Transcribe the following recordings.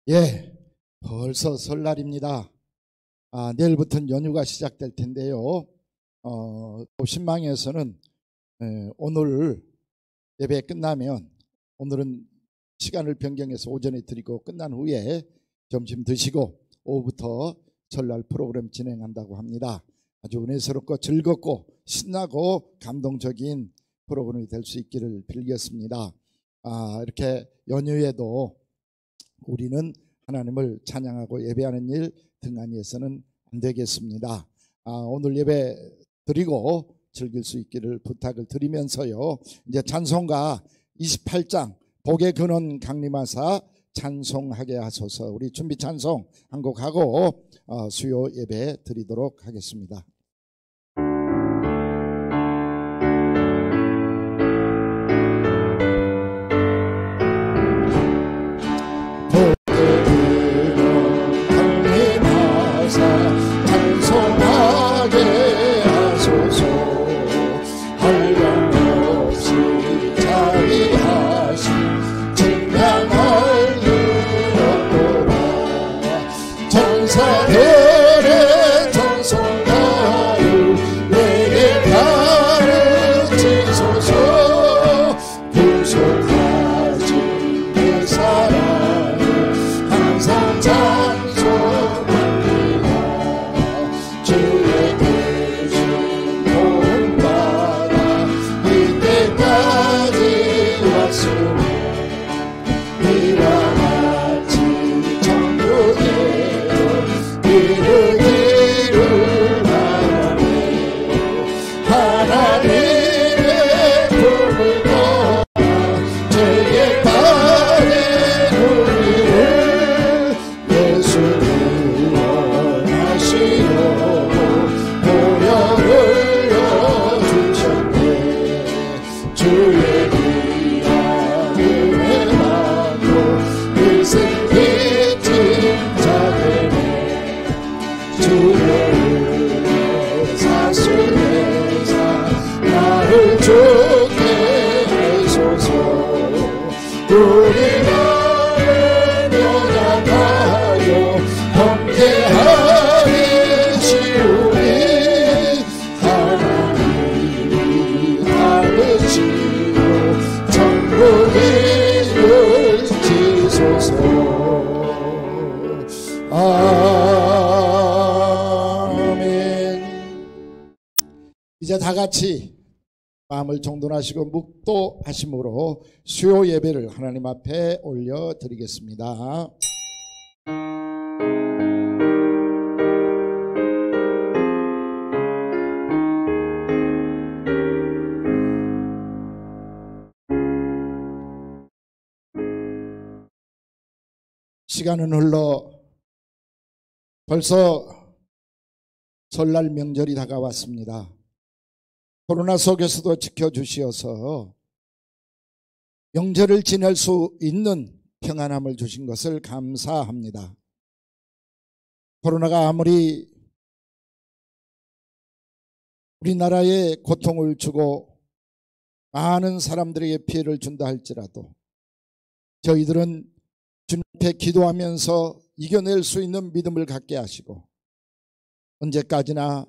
예, 벌써 설날입니다. 내일부터는 연휴가 시작될 텐데요. 또 신망에서는 오늘 예배 끝나면, 오늘은 시간을 변경해서 오전에 드리고 끝난 후에 점심 드시고 오후부터 설날 프로그램 진행한다고 합니다. 아주 은혜스럽고 즐겁고 신나고 감동적인 프로그램이 될 수 있기를 빌겠습니다. 이렇게 연휴에도 우리는 하나님을 찬양하고 예배하는 일 등한히 해서는 안 되겠습니다. 오늘 예배 드리고 즐길 수 있기를 부탁을 드리면서요, 이제 찬송가 28장 복의 근원 강림하사 찬송하게 하소서, 우리 준비 찬송 한 곡 하고 수요 예배 드리도록 하겠습니다. 이제 다 같이 마음을 정돈하시고 묵도하심으로 수요 예배를 하나님 앞에 올려드리겠습니다. 시간은 흘러 벌써 설날 명절이 다가왔습니다. 코로나 속에서도 지켜주시어서 명절을 지낼 수 있는 평안함을 주신 것을 감사합니다. 코로나가 아무리 우리나라에 고통을 주고 많은 사람들에게 피해를 준다 할지라도 저희들은 주님 앞에 기도하면서 이겨낼 수 있는 믿음을 갖게 하시고 언제까지나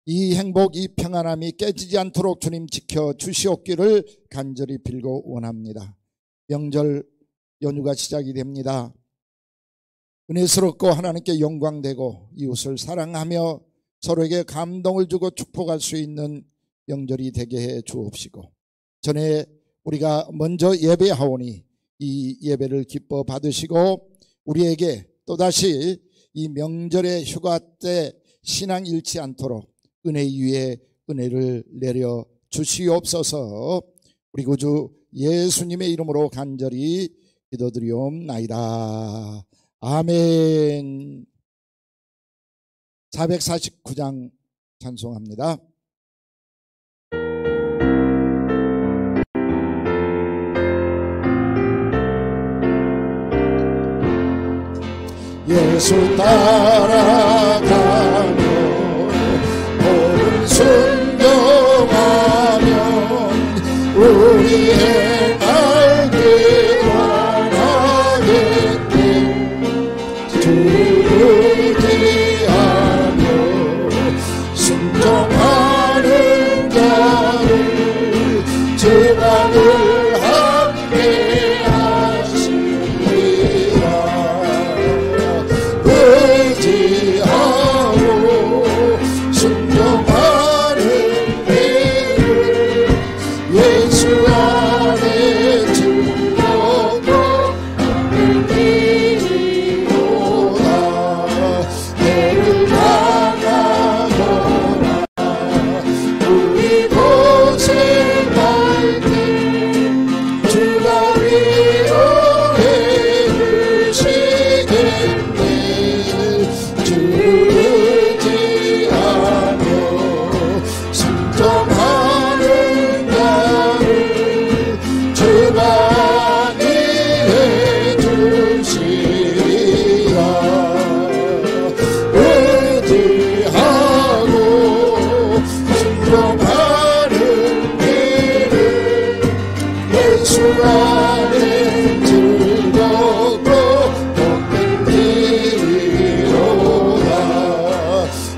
이 행복, 이 평안함이 깨지지 않도록 주님 지켜주시옵기를 간절히 빌고 원합니다. 명절 연휴가 시작이 됩니다. 은혜스럽고 하나님께 영광되고 이웃을 사랑하며 서로에게 감동을 주고 축복할 수 있는 명절이 되게 해 주옵시고, 전에 우리가 먼저 예배하오니 이 예배를 기뻐 받으시고 우리에게 또다시 이 명절의 휴가 때 신앙 잃지 않도록 은혜 위에 은혜를 내려 주시옵소서. 우리 구주 예수님의 이름으로 간절히 기도드리옵나이다. 아멘. 449장 찬송합니다. 예수 따라가며 옳은 순종하면 우리의 날개 원하겠네. 주가 늘 함께 하시리라. 의지하고 순종하는 길을 예수 안에 즐겁고 행하리로다. 해를 향하거나 우리 곳에 갈 때 주가 위로해 주시겠네. 주를 의지하며 순종하는 나를 주가 안위해 주시리라. 의지하고 순종하는 길을 예수 안에 즐겁고 복된 길이로다.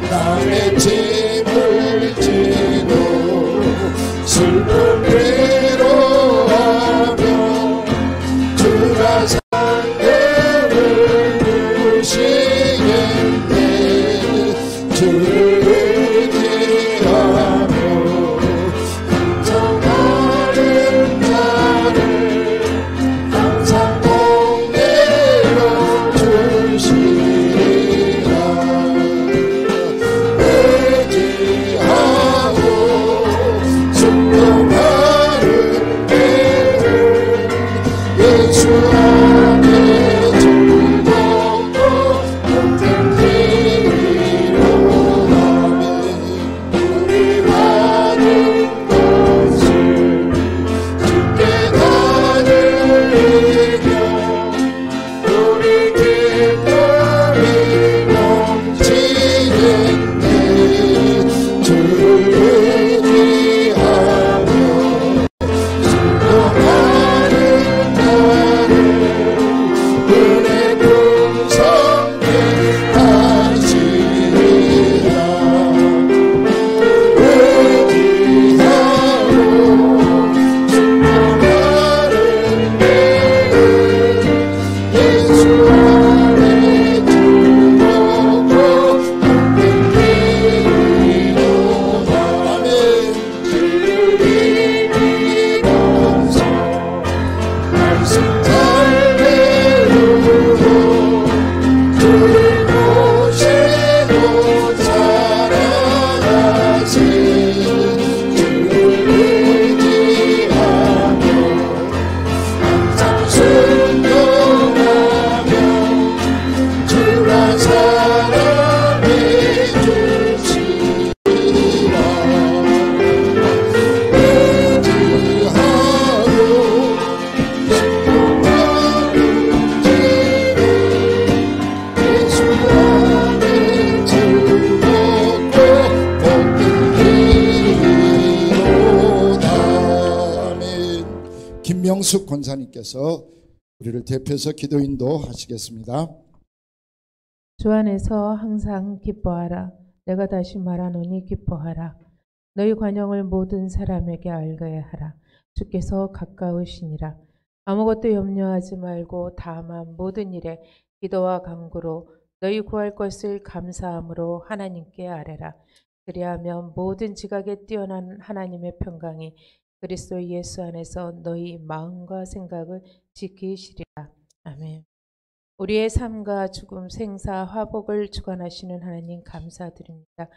남의 짐을 지고 슬픔 위로하며 주가 상대를 주시겠네. 주를 의지하며 순종하는 자를 항상 복내어 주시리라. 의지하고 순종하는 길을 예수 안에 즐겁고 복된 길이로다. 우리 가는 곳을 주께 나누리며 우리 기쁨이 넘치겠네. 주를 의지하며 순종하는 나를 은혜 풍성케 하시리라. 의지하고 순종하는 길을 예수 안에 즐겁고 복된 길이로다. 아멘. 주를 믿으면서 말씀 잘 배우고 주를 모시고 살아가세. 주를 의지하며 항상 순종하며 주가 사랑해 주시리라. 의지하고 순종하는 길을 예수 안에 즐겁고 복된 길이로다. 아멘. 김명숙 권사님께서 우리를 대표해서 기도 인도하시겠습니다. 주 안에서 항상 기뻐하라. 내가 다시 말하노니 기뻐하라. 너희 관용을 모든 사람에게 알게 하라. 주께서 가까우시니라. 아무것도 염려하지 말고 다만 모든 일에 기도와 간구로 너희 구할 것을 감사함으로 하나님께 아뢰라. 그리하면 모든 지각에 뛰어난 하나님의 평강이 그리스도 예수 안에서 너희 마음과 생각을 지키시리라. 아멘. 우리의 삶과 죽음, 생사, 화복을 주관하시는 하나님 감사드립니다.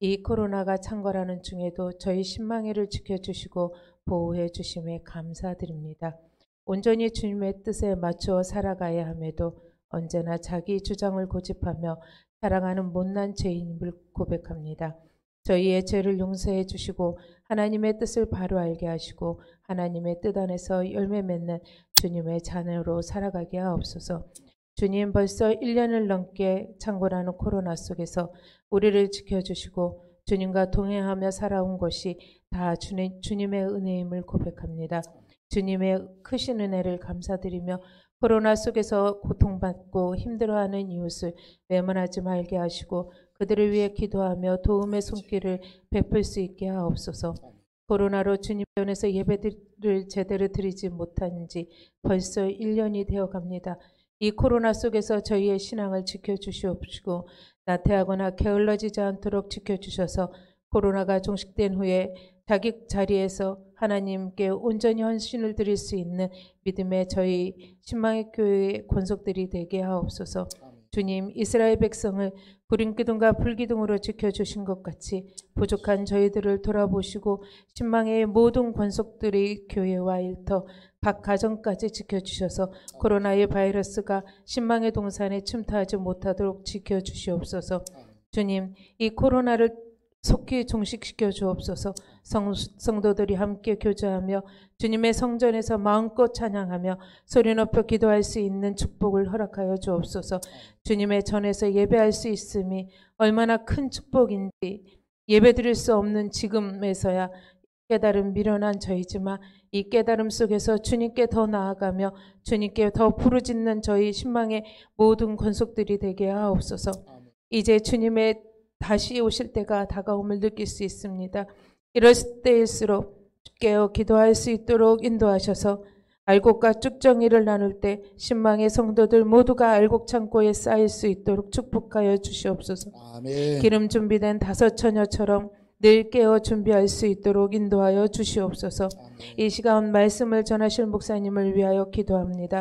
이 코로나가 창궐하는 중에도 저희 신망회를 지켜주시고 보호해 주심에 감사드립니다. 온전히 주님의 뜻에 맞추어 살아가야 함에도 언제나 자기 주장을 고집하며 살아가는 못난 죄인임을 고백합니다. 저희의 죄를 용서해 주시고 하나님의 뜻을 바로 알게 하시고 하나님의 뜻 안에서 열매 맺는 주님의 자녀로 살아가게 하옵소서. 주님, 벌써 1년을 넘게 창궐하는 코로나 속에서 우리를 지켜주시고 주님과 동행하며 살아온 것이 다 주님의 은혜임을 고백합니다. 주님의 크신 은혜를 감사드리며 코로나 속에서 고통받고 힘들어하는 이웃을 외면하지 말게 하시고 그들을 위해 기도하며 도움의 손길을 베풀 수 있게 하옵소서. 코로나로 주님 전에서 예배를 제대로 드리지 못한 지 벌써 1년이 되어 갑니다. 이 코로나 속에서 저희의 신앙을 지켜주시옵시고 나태하거나 게을러지지 않도록 지켜주셔서 코로나가 종식된 후에 자기 자리에서 하나님께 온전히 헌신을 드릴 수 있는 믿음의 저희 신망의 교회의 권속들이 되게 하옵소서. 주님, 이스라엘 백성을 구름기둥과 불기둥으로 지켜주신 것 같이 부족한 저희들을 돌아보시고 신망의 모든 권속들의 교회와 일터 각 가정까지 지켜주셔서 코로나의 바이러스가 신망의 동산에 침투하지 못하도록 지켜주시옵소서. 주님, 이 코로나를 속히 종식시켜 주옵소서. 성도들이 함께 교제하며 주님의 성전에서 마음껏 찬양하며 소리 높여 기도할 수 있는 축복을 허락하여 주옵소서. 주님의 전에서 예배할 수 있음이 얼마나 큰 축복인지 예배드릴 수 없는 지금에서야 깨달음 미련한 저희지만 이 깨달음 속에서 주님께 더 나아가며 주님께 더 부르짖는 저희 신망의 모든 권속들이 되게 하옵소서. 이제 주님의 다시 오실 때가 다가옴을 느낄 수 있습니다. 이럴 때일수록 깨어 기도할 수 있도록 인도하셔서 알곡과 쭉정이를 나눌 때 신망의 성도들 모두가 알곡 창고에 쌓일 수 있도록 축복하여 주시옵소서. 아멘. 기름 준비된 5 처녀처럼 늘 깨어 준비할 수 있도록 인도하여 주시옵소서. 아멘. 이 시간 말씀을 전하실 목사님을 위하여 기도합니다.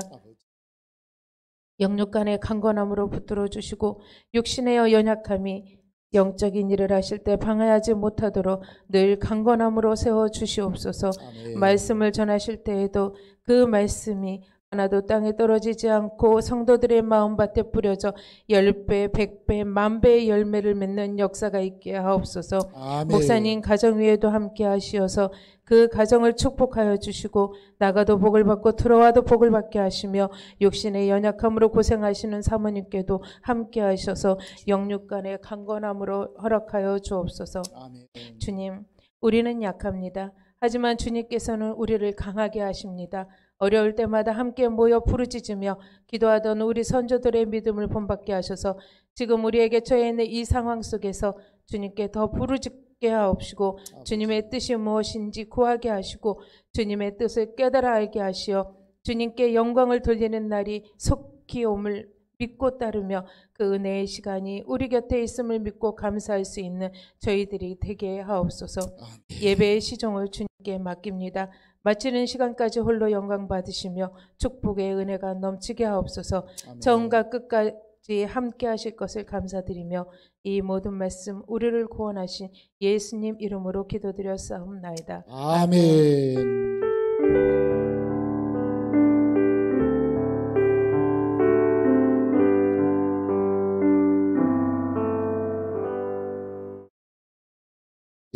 영육간의 강건함으로 붙들어 주시고 육신의 연약함이 영적인 일을 하실 때 방해하지 못하도록 늘 강건함으로 세워 주시옵소서. 아멘. 말씀을 전하실 때에도 그 말씀이 하나도 땅에 떨어지지 않고 성도들의 마음밭에 뿌려져 10배, 100배, 10,000배의 열매를 맺는 역사가 있게 하옵소서. 아멘. 목사님 가정 위에도 함께 하시어서 그 가정을 축복하여 주시고 나가도 복을 받고 들어와도 복을 받게 하시며 육신의 연약함으로 고생하시는 사모님께도 함께 하셔서 영육간의 강건함으로 허락하여 주옵소서. 아멘. 주님, 우리는 약합니다. 하지만 주님께서는 우리를 강하게 하십니다. 어려울 때마다 함께 모여 부르짖으며 기도하던 우리 선조들의 믿음을 본받게 하셔서 지금 우리에게 처해 있는 이 상황 속에서 주님께 더 부르짖게 하옵시고 주님의 뜻이 무엇인지 구하게 하시고 주님의 뜻을 깨달아 알게 하시어 주님께 영광을 돌리는 날이 속히 옴을 믿고 따르며 그 은혜의 시간이 우리 곁에 있음을 믿고 감사할 수 있는 저희들이 되게 하옵소서. 예배의 시종을 주님께 맡깁니다. 마치는 시간까지 홀로 영광 받으시며 축복의 은혜가 넘치게 하옵소서. 처음과 끝까지 함께 하실 것을 감사드리며 이 모든 말씀 우리를 구원하신 예수님 이름으로 기도드렸사옵나이다. 아멘.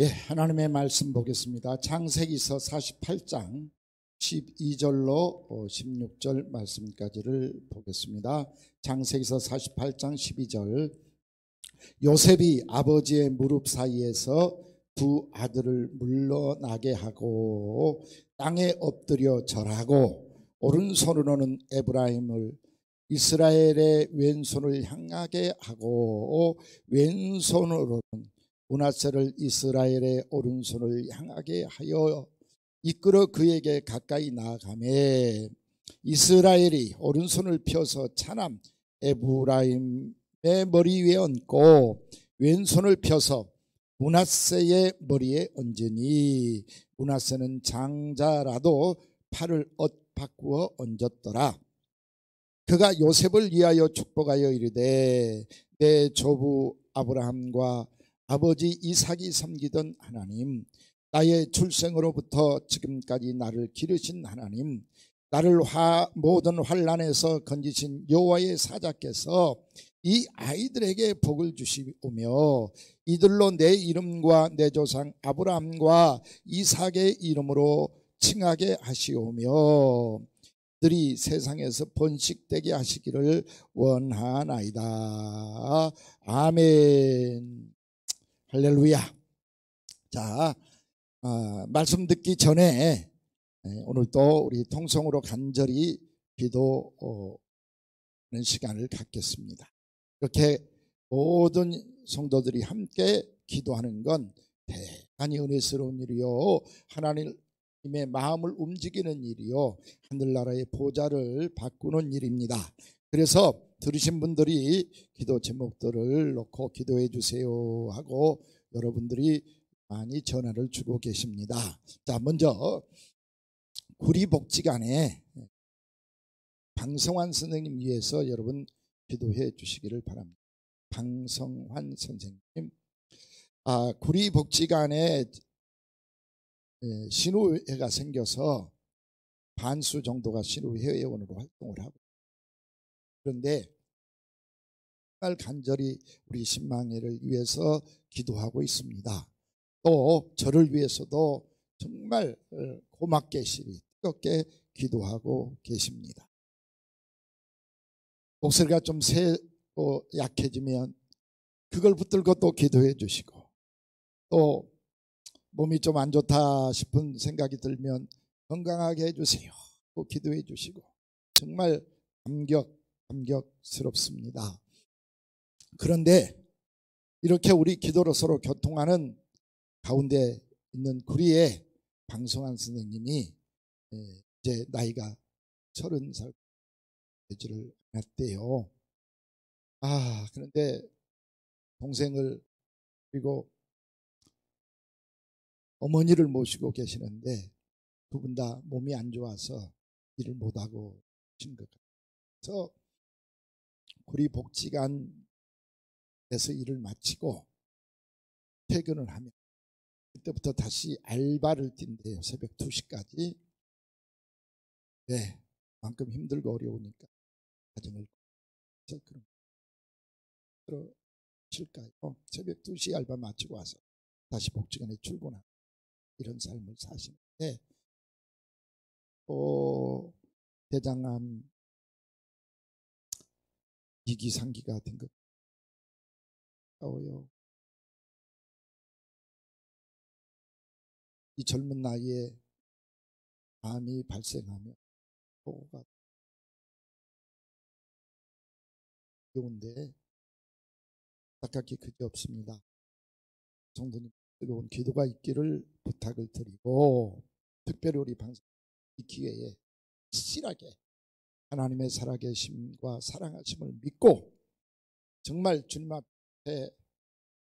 예, 하나님의 말씀 보겠습니다. 창세기서 48장 12절로 16절 말씀까지를 보겠습니다. 창세기서 48장 12절. 요셉이 아버지의 무릎 사이에서 두 아들을 물러나게 하고 땅에 엎드려 절하고 오른손으로는 에브라임을 이스라엘의 왼손을 향하게 하고 왼손으로는 므낫세를 이스라엘의 오른손을 향하게 하여 이끌어 그에게 가까이 나아가매 이스라엘이 오른손을 펴서 차남 에브라임의 머리 위에 얹고 왼손을 펴서 므낫세의 머리에 얹으니 므낫세는 장자라도 팔을 엇바꾸어 얹었더라. 그가 요셉을 위하여 축복하여 이르되 내 조부 아브라함과 아버지 이삭이 섬기던 하나님, 나의 출생으로부터 지금까지 나를 기르신 하나님, 나를 모든 환난에서 건지신 여호와의 사자께서 이 아이들에게 복을 주시오며 이들로 내 이름과 내 조상 아브라함과 이삭의 이름으로 칭하게 하시오며 들이 세상에서 번식되게 하시기를 원하나이다. 아멘. 할렐루야. 자, 말씀 듣기 전에 오늘 또 우리 통성으로 간절히 기도하는 시간을 갖겠습니다. 이렇게 모든 성도들이 함께 기도하는 건 아니 은혜스러운 일이요, 하나님의 마음을 움직이는 일이요, 하늘나라의 보좌를 바꾸는 일입니다. 그래서 들으신 분들이 기도 제목들을 놓고 기도해 주세요 하고 여러분들이 많이 전화를 주고 계십니다. 자, 먼저 구리복지관에 방성환 선생님 위해서 여러분 기도해 주시기를 바랍니다. 방성환 선생님, 구리복지관에 신우회가 생겨서 반수 정도가 신우회 회원으로 활동을 하고, 그런데 정말 간절히 우리 신망회를 위해서 기도하고 있습니다. 또 저를 위해서도 정말 고맙게 시리 뜨겁게 기도하고 계십니다. 목소리가 좀 세고 약해지면 그걸 붙들고 또 기도해 주시고, 또 몸이 좀 안 좋다 싶은 생각이 들면 건강하게 해주세요 또 기도해 주시고, 정말 감격스럽습니다. 그런데 이렇게 우리 기도로 서로 교통하는 가운데 있는 구리에 방성환 선생님이 이제 나이가 30살 되지를 않았대요. 그런데 동생을 그리고 어머니를 모시고 계시는데 두 분 다 몸이 안 좋아서 일을 못하고 계신 것 같아서 구리복지관에서 일을 마치고 퇴근을 하면 그때부터 다시 알바를 뛴대요. 새벽 2시까지. 네, 만큼 힘들고 어려우니까 가정을 그러실까요? 새벽 2시 알바 마치고 와서 다시 복지관에 출근하고 이런 삶을 사시는데, 또 대장암 2기 3기가 된 것 같아요. 이 젊은 나이에 암이 발생하면 보고가 어려운데 안타깝게 그게 없습니다. 성도님 뜨거운 기도가 있기를 부탁을 드리고, 특별히 우리 방송 이 기회에 실하게 하나님의 살아계심과 사랑하심을 믿고 정말 주님 앞에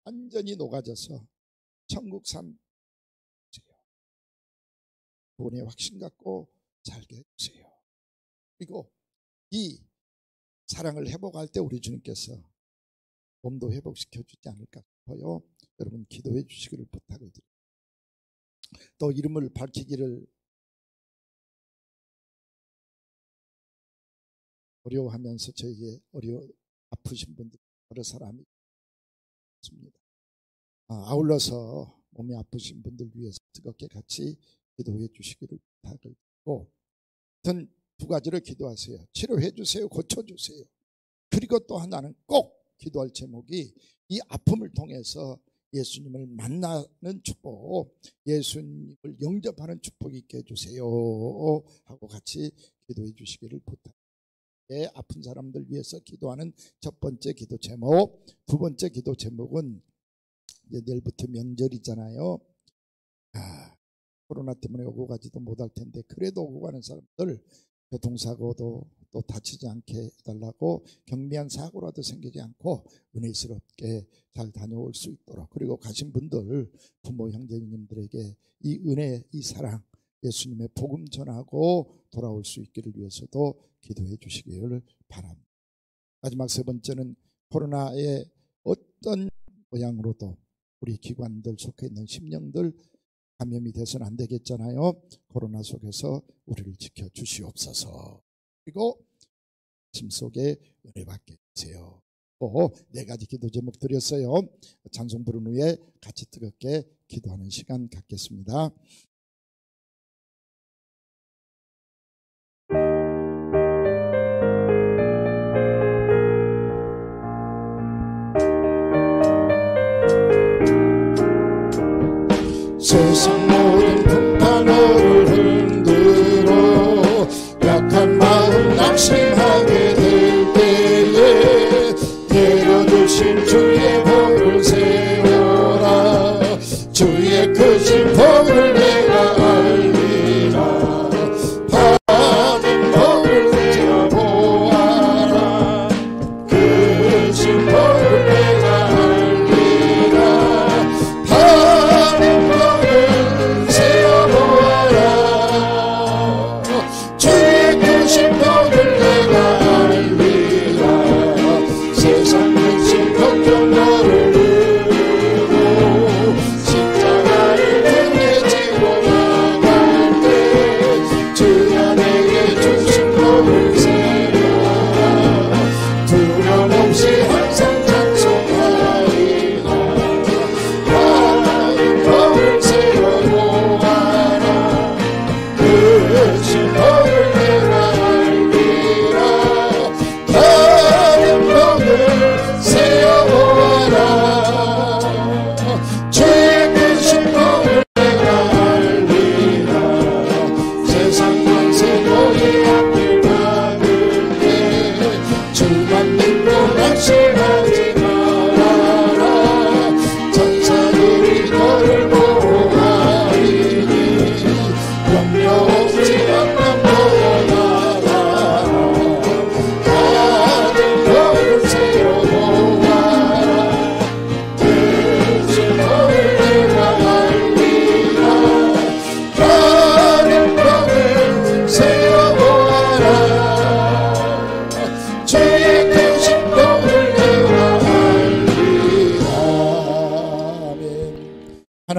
완전히 녹아져서 천국 삶 구원의 확신 갖고 살게 해주세요. 그리고 이 사랑을 회복할 때 우리 주님께서 몸도 회복시켜 주지 않을까 싶어요. 여러분 기도해 주시기를 부탁을 드립니다. 또 이름을 밝히기를 어려워하면서 저에게 아프신 분들 여러 사람이 있습니다. 아울러서 몸이 아프신 분들 위해서 뜨겁게 같이 기도해 주시기를 부탁을 드리고, 하여튼 두 가지를 기도하세요. 치료해 주세요. 고쳐주세요. 그리고 또 하나는 꼭 기도할 제목이 이 아픔을 통해서 예수님을 만나는 축복, 예수님을 영접하는 축복이 있게 해주세요 하고 같이 기도해 주시기를 부탁합니다. 아픈 사람들 위해서 기도하는 첫 번째 기도 제목. 두 번째 기도 제목은 이제 내일부터 명절이잖아요. 코로나 때문에 오고 가지도 못할 텐데 그래도 오고 가는 사람들 교통사고도 또 다치지 않게 해달라고, 경미한 사고라도 생기지 않고 은혜스럽게 잘 다녀올 수 있도록, 그리고 가신 분들 부모 형제님들에게 이 은혜, 이 사랑, 예수님의 복음 전하고 돌아올 수 있기를 위해서도 기도해 주시기를 바랍니다. 마지막 세 번째는 코로나의 어떤 모양으로도 우리 기관들 속해 있는 심령들 감염이 돼서는 안 되겠잖아요. 코로나 속에서 우리를 지켜주시옵소서. 그리고 심 속에 은혜 받게 해주세요. 또 네 가지 기도 제목 드렸어요. 찬송 부른 후에 같이 뜨겁게 기도하는 시간 갖겠습니다. 세상 모든 풍파 너를 흔들어 약한 마음 낙심하게 될 때에 내려주신 주의 복을 세워라. 주의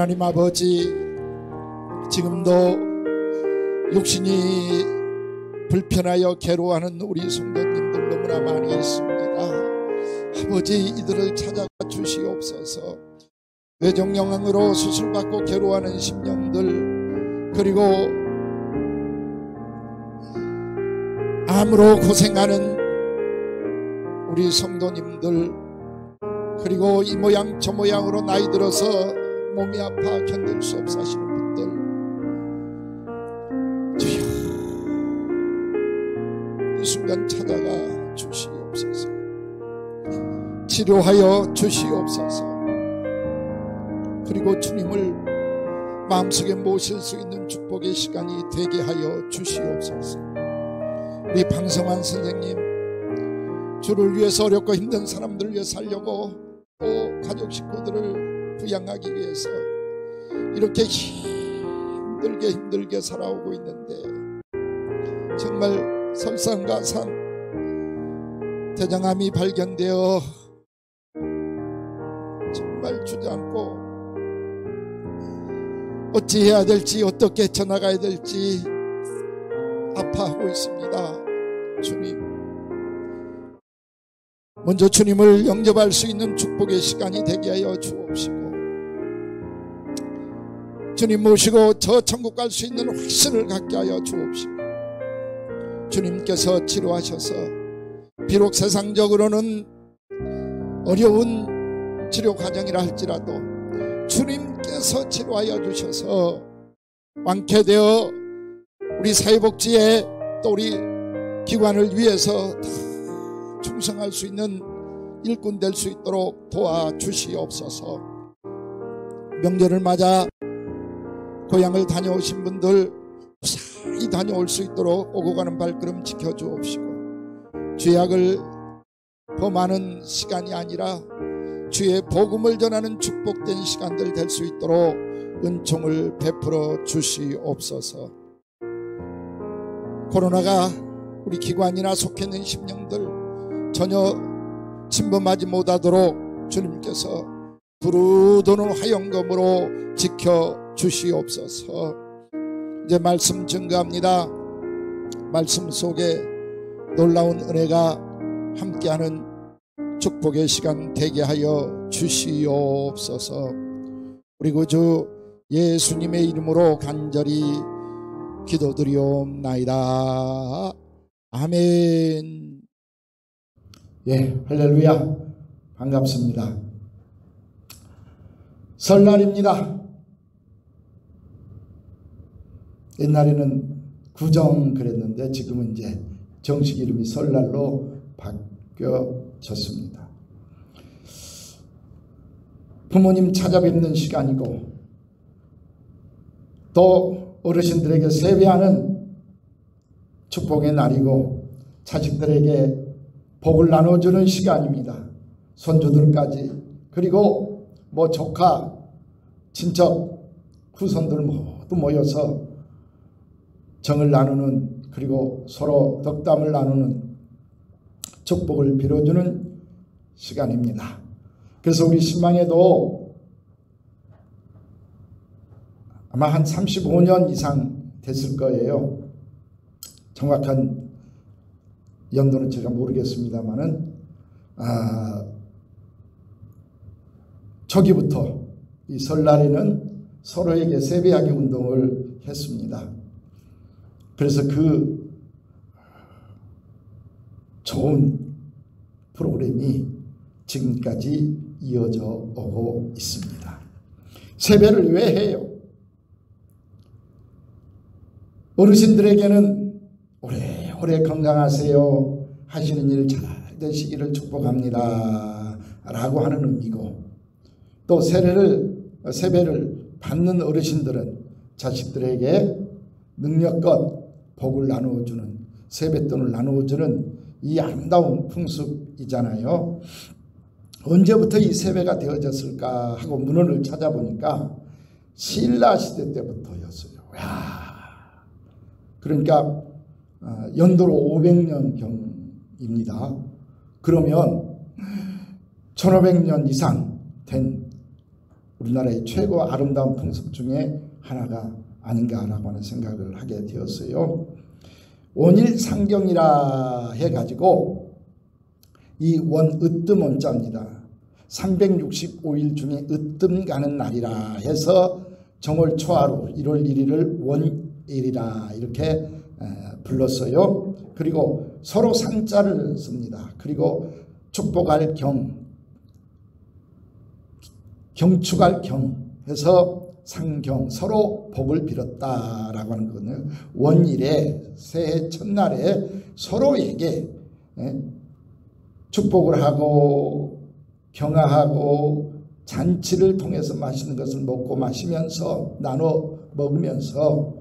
하나님 아버지, 지금도 육신이 불편하여 괴로워하는 우리 성도님들 너무나 많이 있습니다. 아버지, 이들을 찾아가 주시옵소서. 뇌종양으로 수술받고 괴로워하는 심령들, 그리고 암으로 고생하는 우리 성도님들, 그리고 이 모양 저 모양으로 나이 들어서 몸이 아파 견딜 수 없어 하시는 분들, 주여 이 순간 찾아가 주시옵소서. 치료하여 주시옵소서. 그리고 주님을 마음속에 모실 수 있는 축복의 시간이 되게 하여 주시옵소서. 우리 방성환 선생님, 주를 위해서 어렵고 힘든 사람들을 위해 살려고 또 가족 식구들을 부양하기 위해서 이렇게 힘들게 살아오고 있는데, 정말 설상가상 대장암이 발견되어 정말 주저앉고 어찌해야 될지, 어떻게 쳐나가야 될지 아파하고 있습니다. 주님, 먼저 주님을 영접할 수 있는 축복의 시간이 되게 하여 주옵시고, 주님 모시고 저 천국 갈 수 있는 확신을 갖게 하여 주옵시고, 주님께서 치료하셔서 비록 세상적으로는 어려운 치료 과정이라 할지라도 주님께서 치료하여 주셔서 완쾌되어 우리 사회복지에 또 우리 기관을 위해서 충성할 수 있는 일꾼 될 수 있도록 도와주시옵소서. 명절을 맞아 고향을 다녀오신 분들 무사히 다녀올 수 있도록 오고 가는 발걸음 지켜주옵시고, 죄악을 범하는 시간이 아니라 주의 복음을 전하는 축복된 시간들 될 수 있도록 은총을 베풀어 주시옵소서. 코로나가 우리 기관이나 속해 있는 심령들 전혀 침범하지 못하도록 주님께서 부르도는 화영검으로 지켜주시옵소서. 이제 말씀 증거합니다. 말씀 속에 놀라운 은혜가 함께하는 축복의 시간 되게 하여 주시옵소서. 우리 구주 예수님의 이름으로 간절히 기도드리옵나이다. 아멘. 예, 할렐루야. 반갑습니다. 설날입니다. 옛날에는 구정 그랬는데 지금은 이제 정식 이름이 설날로 바뀌어졌습니다. 부모님 찾아뵙는 시간이고, 또 어르신들에게 세배하는 축복의 날이고, 자식들에게 복을 나눠주는 시간입니다. 손주들까지, 그리고 조카, 친척, 후손들 모두 모여서 정을 나누는, 그리고 서로 덕담을 나누는 축복을 빌어주는 시간입니다. 그래서 우리 신방에도 아마 한 35년 이상 됐을 거예요. 정확한 연도는 제가 모르겠습니다만은 초기부터 이 설날에는 서로에게 세배하기 운동을 했습니다. 그래서 그 좋은 프로그램이 지금까지 이어져 오고 있습니다. 세배를 왜 해요? 어르신들에게는 오래오래 건강하세요, 하시는 일 잘 되시기를 축복합니다 라고 하는 의미고, 또 세배를 받는 어르신들은 자식들에게 능력껏 복을 나누어주는, 세뱃돈을 나누어주는 이 아름다운 풍습이잖아요. 언제부터 이 세배가 되어졌을까 하고 문헌을 찾아보니까 신라 시대 때부터였어요. 그러니까 연도로 500년경입니다. 그러면 1500년 이상 된 우리나라의 최고 아름다운 풍습 중에 하나가 아닌가라고 하는 생각을 하게 되었어요. 원일상경이라 해가지고 이 으뜸 원자입니다. 365일 중에 으뜸 가는 날이라 해서 정월 초하루 1월 1일을 원일이라 이렇게 불렀어요. 그리고 서로 상자를 씁니다. 그리고 축복할 경축할 경 해서 상경, 서로 복을 빌었다라고 하는 거는 원일에 새해 첫날에 서로에게 축복을 하고 경화하고 잔치를 통해서 맛있는 것을 먹고 마시면서 나눠 먹으면서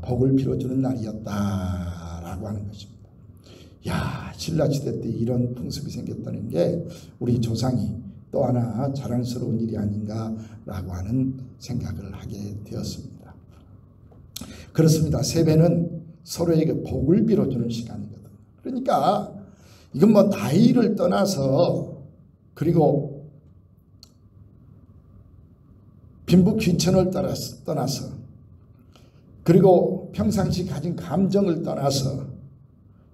복을 빌어주는 날이었다라고 하는 것입니다. 야, 신라시대 때 이런 풍습이 생겼다는 게 우리 조상이 또 하나 자랑스러운 일이 아닌가라고 하는 생각을 하게 되었습니다. 그렇습니다. 세배는 서로에게 복을 빌어주는 시간이거든요. 그러니까 이건 뭐 나이를 떠나서 그리고 빈부 귀천을 떠나서 그리고 평상시 가진 감정을 떠나서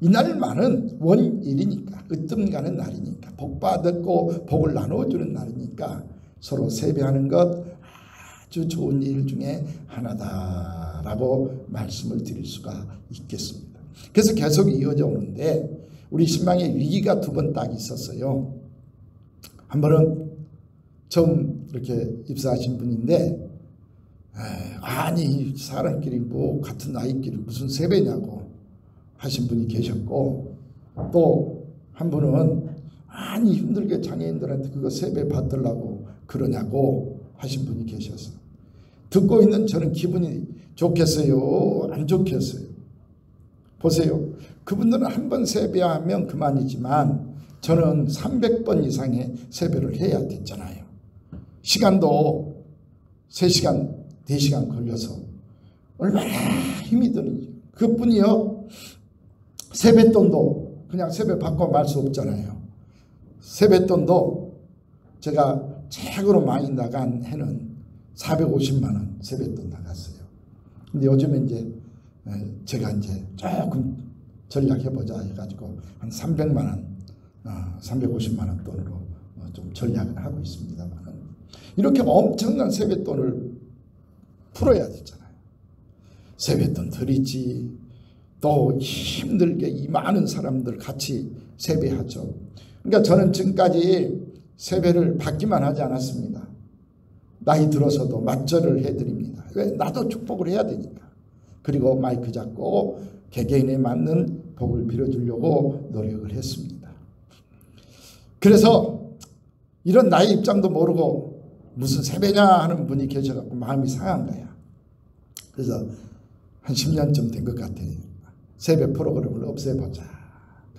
이날만은 원일이니까 으뜸 가는 날이니까 복 받았고 복을 나누어주는 날이니까 서로 세배하는 것 아주 좋은 일 중에 하나다라고 말씀을 드릴 수가 있겠습니다. 그래서 계속 이어져 오는데 우리 신방에 위기가 두 번 딱 있었어요. 한 번은 처음 이렇게 입사하신 분인데 아니 사람끼리 뭐 같은 나이끼리 무슨 세배냐고 하신 분이 계셨고 또 한 분은 아니 힘들게 장애인들한테 그거 세배 받으려고 그러냐고 하신 분이 계셔서 듣고 있는 저는 기분이 좋겠어요? 안 좋겠어요? 보세요. 그분들은 한 번 세배하면 그만이지만 저는 300번 이상의 세배를 해야 됐잖아요. 시간도 3시간, 4시간 걸려서 얼마나 힘이 드는지. 그뿐이요. 세뱃돈도 그냥 세배 받고 말 수 없잖아요. 세뱃돈도 제가 최고로 많이 나간 해는 450만 원 세뱃돈 나갔어요. 근데 요즘에 이제 제가 이제 조금 전략해보자 해가지고 한 300만 원, 350만 원 돈으로 좀 전략을 하고 있습니다만 이렇게 엄청난 세뱃돈을 풀어야 되잖아요. 세뱃돈 드리지 또 힘들게 이 많은 사람들 같이 세배하죠. 그러니까 저는 지금까지 세배를 받기만 하지 않았습니다. 나이 들어서도 맞절을 해드립니다. 왜? 나도 축복을 해야 되니까. 그리고 마이크 잡고 개개인에 맞는 복을 빌어주려고 노력을 했습니다. 그래서 이런 나의 입장도 모르고 무슨 세배냐 하는 분이 계셔갖고 마음이 상한 거야. 그래서 한 10년쯤 된 것 같아요. 세배 프로그램을 없애보자.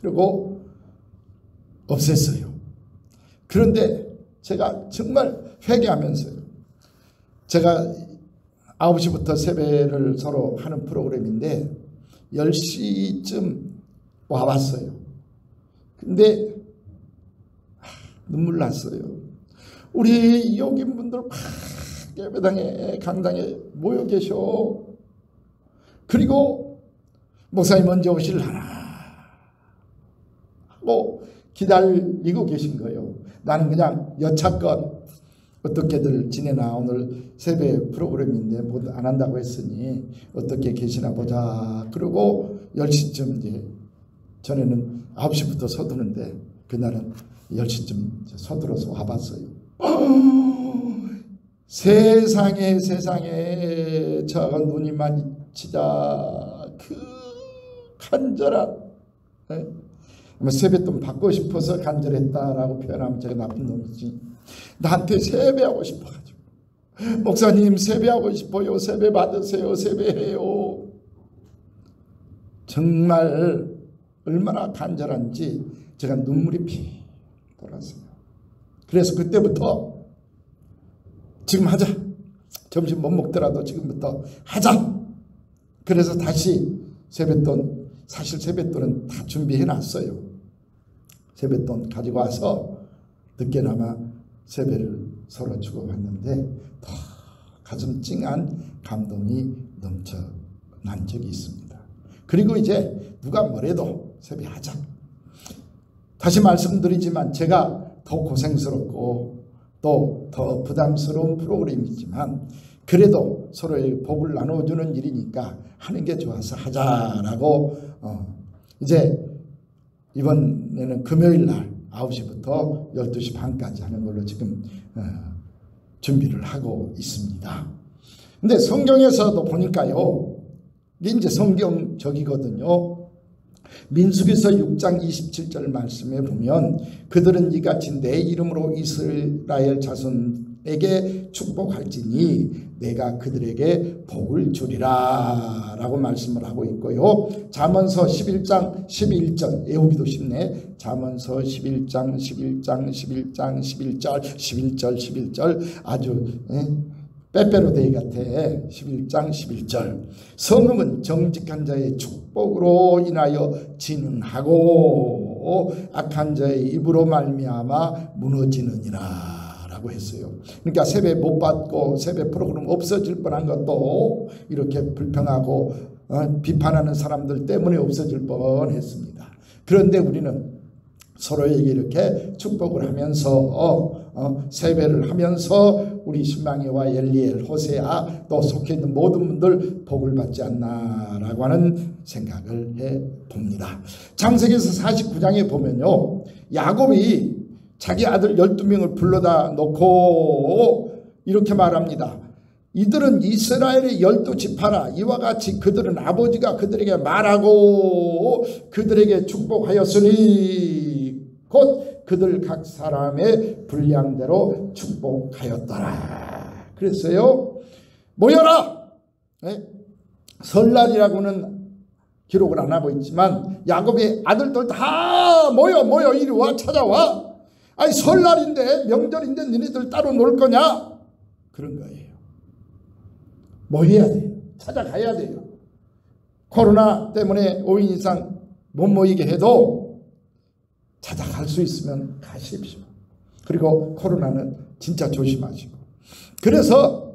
그리고 없앴어요. 그런데 제가 정말 회개하면서요. 제가 9시부터 세배를 서로 하는 프로그램인데 10시쯤 와봤어요. 근데 눈물 났어요. 우리 여기분들 막 예배당에 강당에 모여 계셔. 그리고 목사님 언제 오실라나 하고 기다리고 계신 거예요. 나는 그냥 여차껏 어떻게들 지내나 오늘 세배 프로그램인데 뭐 안 한다고 했으니 어떻게 계시나 보자. 그리고 10시쯤 이제 전에는 9시부터 서두는데 그날은 10시쯤 서둘러서 와봤어요. 세상에 저가 눈이 마주치자 그 간절한 세뱃돈 받고 싶어서 간절했다라고 표현하면 제가 나쁜 놈이지. 나한테 세배하고 싶어가지고 목사님 세배하고 싶어요. 세배 받으세요. 세배해요. 정말 얼마나 간절한지 제가 눈물이 피 돌았어요. 그래서 그때부터 지금 하자. 점심 못 먹더라도 지금부터 하자. 그래서 다시 세뱃돈, 사실 세뱃돈은 다 준비해 놨어요. 세뱃돈 가지고 와서 늦게나마 세배를 서로 주고받는데 더 가슴 찡한 감동이 넘쳐난 적이 있습니다. 그리고 이제 누가 뭐래도 세배하자. 다시 말씀드리지만 제가 더 고생스럽고 또 더 부담스러운 프로그램이지만 그래도 서로의 복을 나눠주는 일이니까 하는 게 좋아서 하자라고 이제 이번에는 금요일 날 9시부터 12시 반까지 하는 걸로 지금 준비를 하고 있습니다. 근데 성경에서도 보니까요, 이게 이제 성경적이거든요. 민수기서 6장 27절 말씀에 보면 그들은 이같이 내 이름으로 이스라엘 자손에게 축복할지니 내가 그들에게 복을 주리라 라고 말씀을 하고 있고요. 잠언서 11장 11절 외우기도 쉽네. 잠언서 11장 11절 아주 빼빼로 데이 같아. 11장 11절 성읍은 정직한 자의 축복으로 인하여 진흥하고 악한 자의 입으로 말미암아 무너지느니라 라고 했어요. 그러니까 세배 못 받고 세배 프로그램 없어질 뻔한 것도 이렇게 불평하고 비판하는 사람들 때문에 없어질 뻔했습니다. 그런데 우리는 서로에게 이렇게 축복을 하면서 세배를 하면서 우리 신망이와 엘리엘, 호세아 또 속해 있는 모든 분들 복을 받지 않나라고 하는 생각을 해봅니다. 창세기에서 49장에 보면요, 야곱이 자기 아들 12명을 불러다 놓고 이렇게 말합니다. 이들은 이스라엘의 12지파라. 이와 같이 그들은 아버지가 그들에게 말하고 그들에게 축복하였으니 곧 그들 각 사람의 분량대로 축복하였더라. 그랬어요. 모여라. 설날이라고는 기록을 안 하고 있지만 야곱의 아들들 다 모여 이리 와, 찾아와. 아니 설날인데 명절인데 너희들 따로 놀 거냐? 그런 거예요. 모여야 돼요. 찾아가야 돼요. 코로나 때문에 5인 이상 못 모이게 해도 찾아갈 수 있으면 가십시오. 그리고 코로나는 진짜 조심하시고. 그래서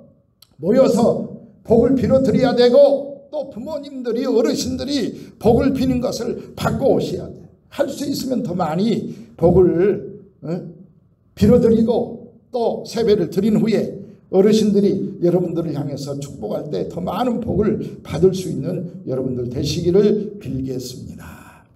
모여서 복을 빌어드려야 되고 또 부모님들이 어르신들이 복을 비는 것을 받고 오셔야 돼요. 할 수 있으면 더 많이 복을 빌어드리고 또 세배를 드린 후에 어르신들이 여러분들을 향해서 축복할 때 더 많은 복을 받을 수 있는 여러분들 되시기를 빌겠습니다.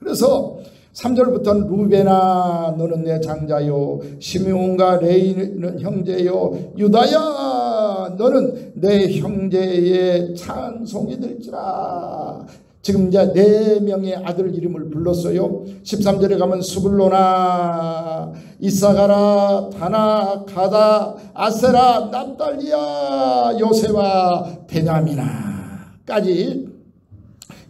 그래서 3절부터는 루벤아 너는 내 장자요, 시므온과 레이는 형제요, 유다야 너는 내 형제의 찬송이 될지라. 지금 이제 4명의 아들 이름을 불렀어요. 13절에 가면 스불로나, 이사가라, 다나, 가다, 아세라, 납달리아, 요세와 베냐미나까지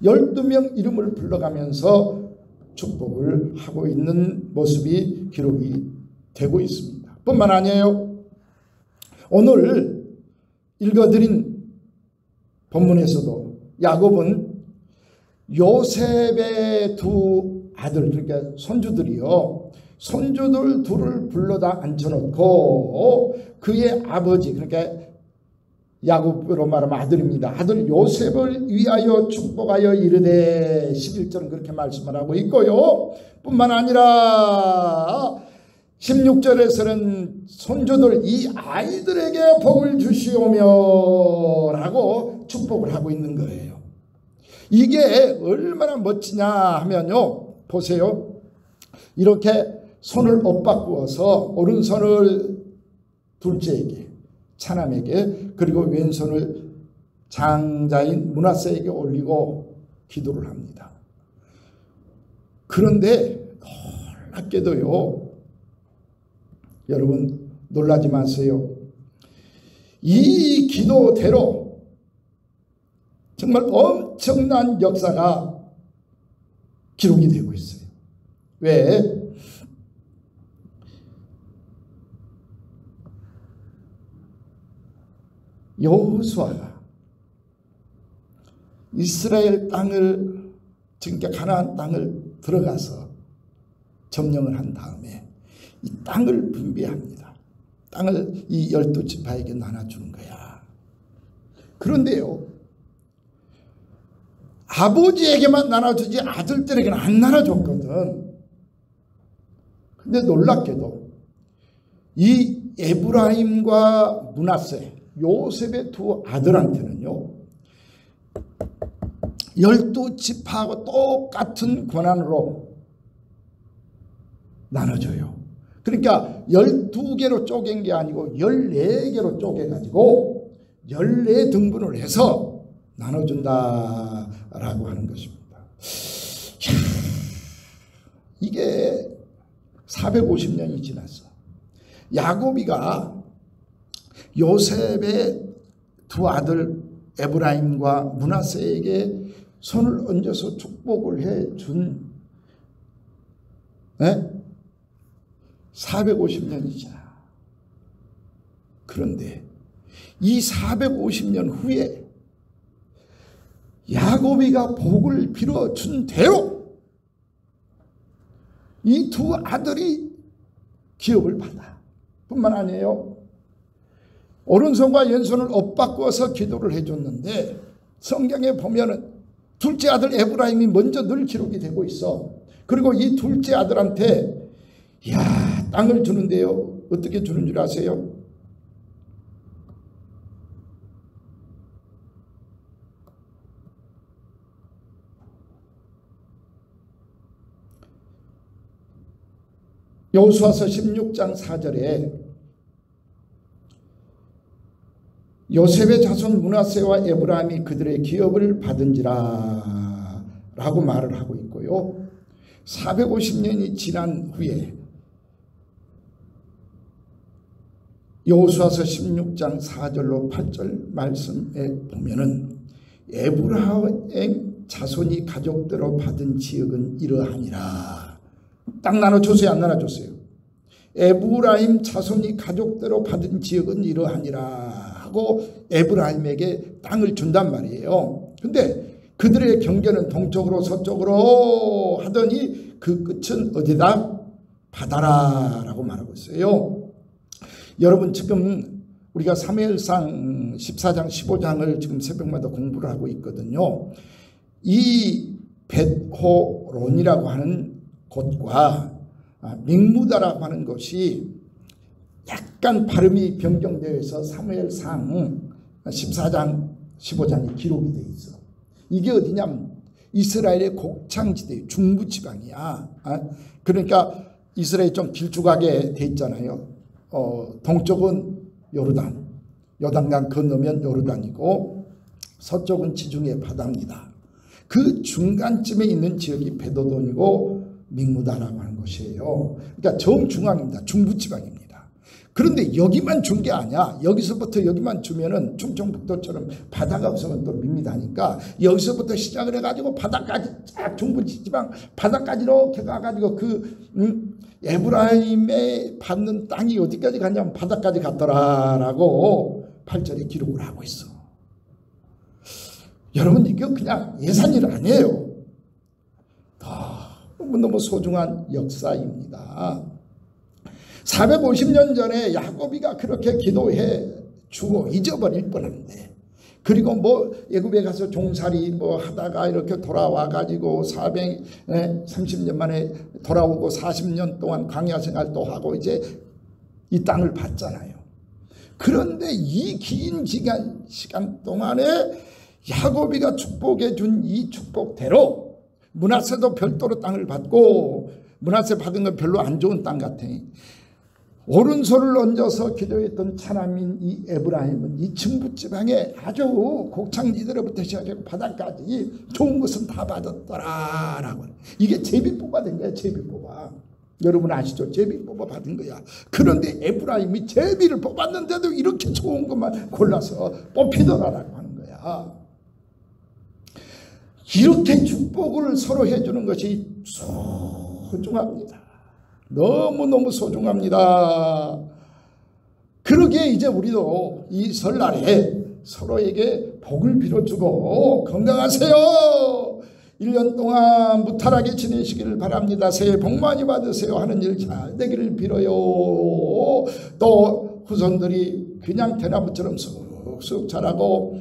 12명 이름을 불러가면서 축복을 하고 있는 모습이 기록이 되고 있습니다. 뿐만 아니에요. 오늘 읽어드린 본문에서도 야곱은 요셉의 두 아들, 그러니까 손주들이요, 손주들 둘을 불러다 앉혀놓고 그의 아버지, 그러니까 야곱으로 말하면 아들입니다. 아들 요셉을 위하여 축복하여 이르되 11절은 그렇게 말씀을 하고 있고요. 뿐만 아니라 16절에서는 손주들 이 아이들에게 복을 주시오며 라고 축복을 하고 있는 거예요. 이게 얼마나 멋지냐 하면요, 보세요. 이렇게 손을 엇바꾸어서 오른손을 둘째에게, 차남에게, 그리고 왼손을 장자인 므낫세에게 올리고 기도를 합니다. 그런데 놀랍게도요, 여러분 놀라지 마세요. 이 기도대로 정말 엄청난 역사가 기록이 되고 있어요. 왜? 여호수아가 이스라엘 땅을, 그러니까 가나안 땅을 들어가서 점령을 한 다음에 이 땅을 분배합니다. 땅을 이 12지파에게 나눠주는 거야. 그런데요, 아버지에게만 나눠주지 아들들에게는 안 나눠줬거든. 근데 놀랍게도 이 에브라임과 므낫세, 요셉의 두 아들한테는요, 12지파하고 똑같은 권한으로 나눠줘요. 그러니까 12개로 쪼갠 게 아니고 14개로 쪼개가지고 14등분을 해서 나눠준다라고 하는 것입니다. 이게 450년이 지났어. 야곱이가 요셉의 두 아들 에브라임과 므낫세에게 손을 얹어서 축복을 해준 450년이 지나. 그런데 이 450년 후에 야곱이가 복을 빌어준 대로 이 두 아들이 기업을 받아. 뿐만 아니에요. 오른손과 왼손을 엇바꾸어서 기도를 해줬는데 성경에 보면은 둘째 아들 에브라임이 먼저 늘 기록이 되고 있어. 그리고 이 둘째 아들한테 땅을 주는데요. 어떻게 주는 줄 아세요? 여호수아서 16장 4절에 요셉의 자손 므낫세와 에브라임이 그들의 기업을 받은지라 라고 말을 하고 있고요. 450년이 지난 후에 여호수아서 16장 4절로 8절 말씀에 보면은 에브라임 자손이 가족대로 받은 지역은 이러하니라. 땅 나눠줬어요, 안 나눠줬어요? 에브라임 자손이 가족대로 받은 지역은 이러하니라 하고 에브라임에게 땅을 준단 말이에요. 근데 그들의 경계는 동쪽으로 서쪽으로 하더니 그 끝은 어디다? 바다라라고 말하고 있어요. 여러분, 지금 우리가 사무엘상 14장 15장을 지금 새벽마다 공부를 하고 있거든요. 이 벳호론이라고 하는 곳과 믹무다라고 하는 것이 약간 발음이 변경되어 있어 사무엘상 14장 15장에 기록이 되어 있어. 이게 어디냐면 이스라엘의 곡창지대 중부지방이야. 그러니까 이스라엘이 좀 길쭉하게 돼 있잖아요. 동쪽은 요단강 건너면 요르단이고 서쪽은 지중해 바다입니다. 그 중간쯤에 있는 지역이 베도돈이고 믹무다라고 하는 곳이에요. 그러니까 정중앙입니다. 중부지방입니다. 그런데 여기만 준 게 아니야. 여기서부터 여기만 주면은 충청북도처럼 바다가 없으면 또 밋밋하니까 여기서부터 시작을 해가지고 바다까지 쫙 중부지방 바다까지 이렇게 가가지고 에브라임에 받는 땅이 어디까지 갔냐면 바다까지 갔더라라고 8절에 기록을 하고 있어. 여러분, 이거 그냥 예산일 아니에요. 너무 소중한 역사입니다. 450년 전에 야곱이가 그렇게 기도해 주고 잊어버릴 뻔한데, 그리고 애굽에 가서 종살이 하다가 이렇게 돌아와 가지고 430년 만에 돌아오고 40년 동안 광야 생활도 하고 이제 이 땅을 받잖아요. 그런데 이 긴 시간 동안에 야곱이가 축복해 준 이 축복대로 므낫세도 별도로 땅을 받고, 므낫세 받은 건 별로 안 좋은 땅 같아. 오른손을 얹어서 기도했던 차남인 이 에브라임은 이 중부지방에 아주 곡창지대로부터 시작해서 바다까지 좋은 것은 다 받았더라라고. 이게 제비뽑아 된 거야. 제비뽑아. 여러분 아시죠? 제비뽑아 받은 거야. 그런데 에브라임이 제비를 뽑았는데도 이렇게 좋은 것만 골라서 뽑히더라라고 하는 거야. 이렇게 축복을 서로 해주는 것이 소중합니다. 너무너무 소중합니다. 그러기에 이제 우리도 이 설날에 서로에게 복을 빌어주고 건강하세요, 1년 동안 무탈하게 지내시기를 바랍니다. 새해 복 많이 받으세요. 하는 일 잘 되기를 빌어요. 또 후손들이 그냥 대나무처럼 쑥쑥 자라고